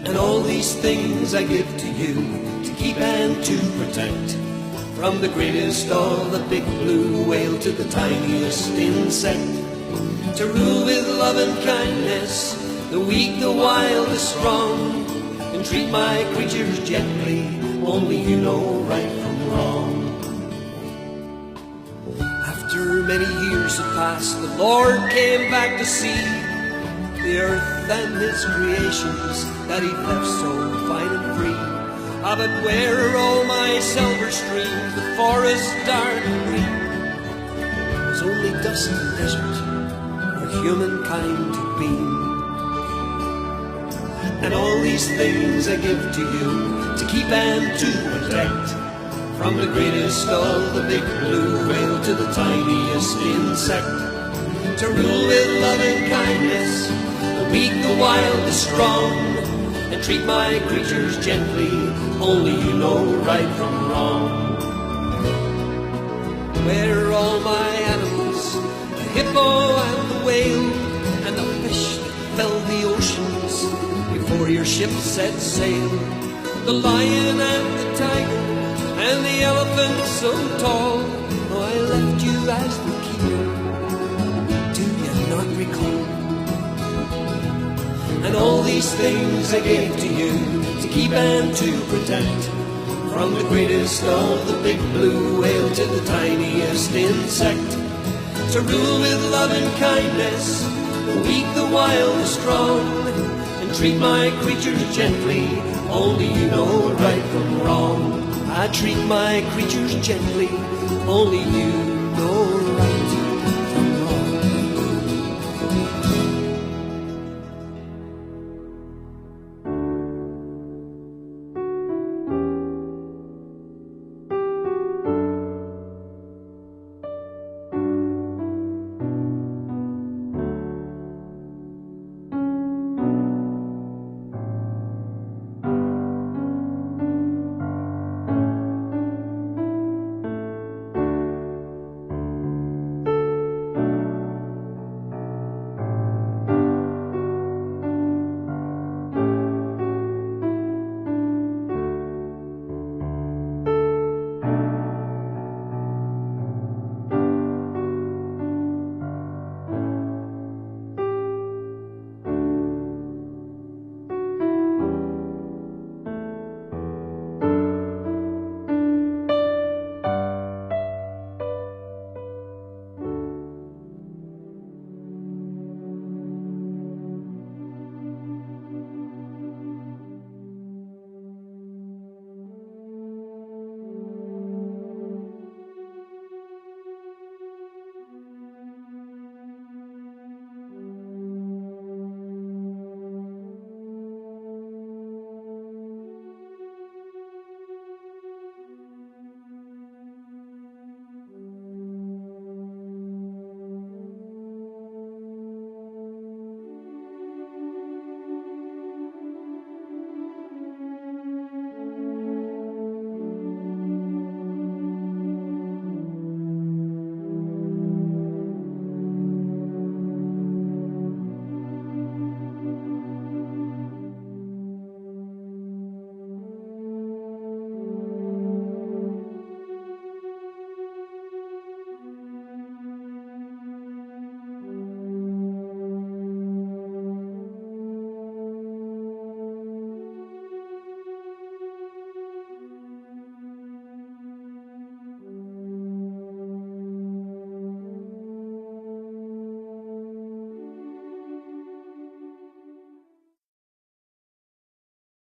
And all these things I give to you to keep and to protect, from the greatest of the big blue whale to the tiniest insect, to rule with love and kindness, the weak, the wild, the strong, and treat my creatures gently, only you know right from wrong. After many years had passed, the Lord came back to see the earth and his creations that he'd left so fine and free. Ah, but where are all my silver streams, the forest dark and green? It was only dust and desert for humankind to be. And all these things I give to you to keep and to protect, from the greatest of the big blue whale to the tiniest insect, to rule with love and kindness, the weak, the wild, the strong, and treat my creatures gently, only you know right from wrong. Where are all my animals, the hippo and the whale, and the fish that filled the oceans before your ship set sail? the lion and the tiger, and the elephant so tall. Oh, I left you as the keeper, do you not recall? And all these things I gave to you to keep and to protect, from the greatest of the big blue whale to the tiniest insect, to rule with love and kindness, the weak, the wild, the strong, and treat my creatures gently, only you know right from wrong. I treat my creatures gently, only you know right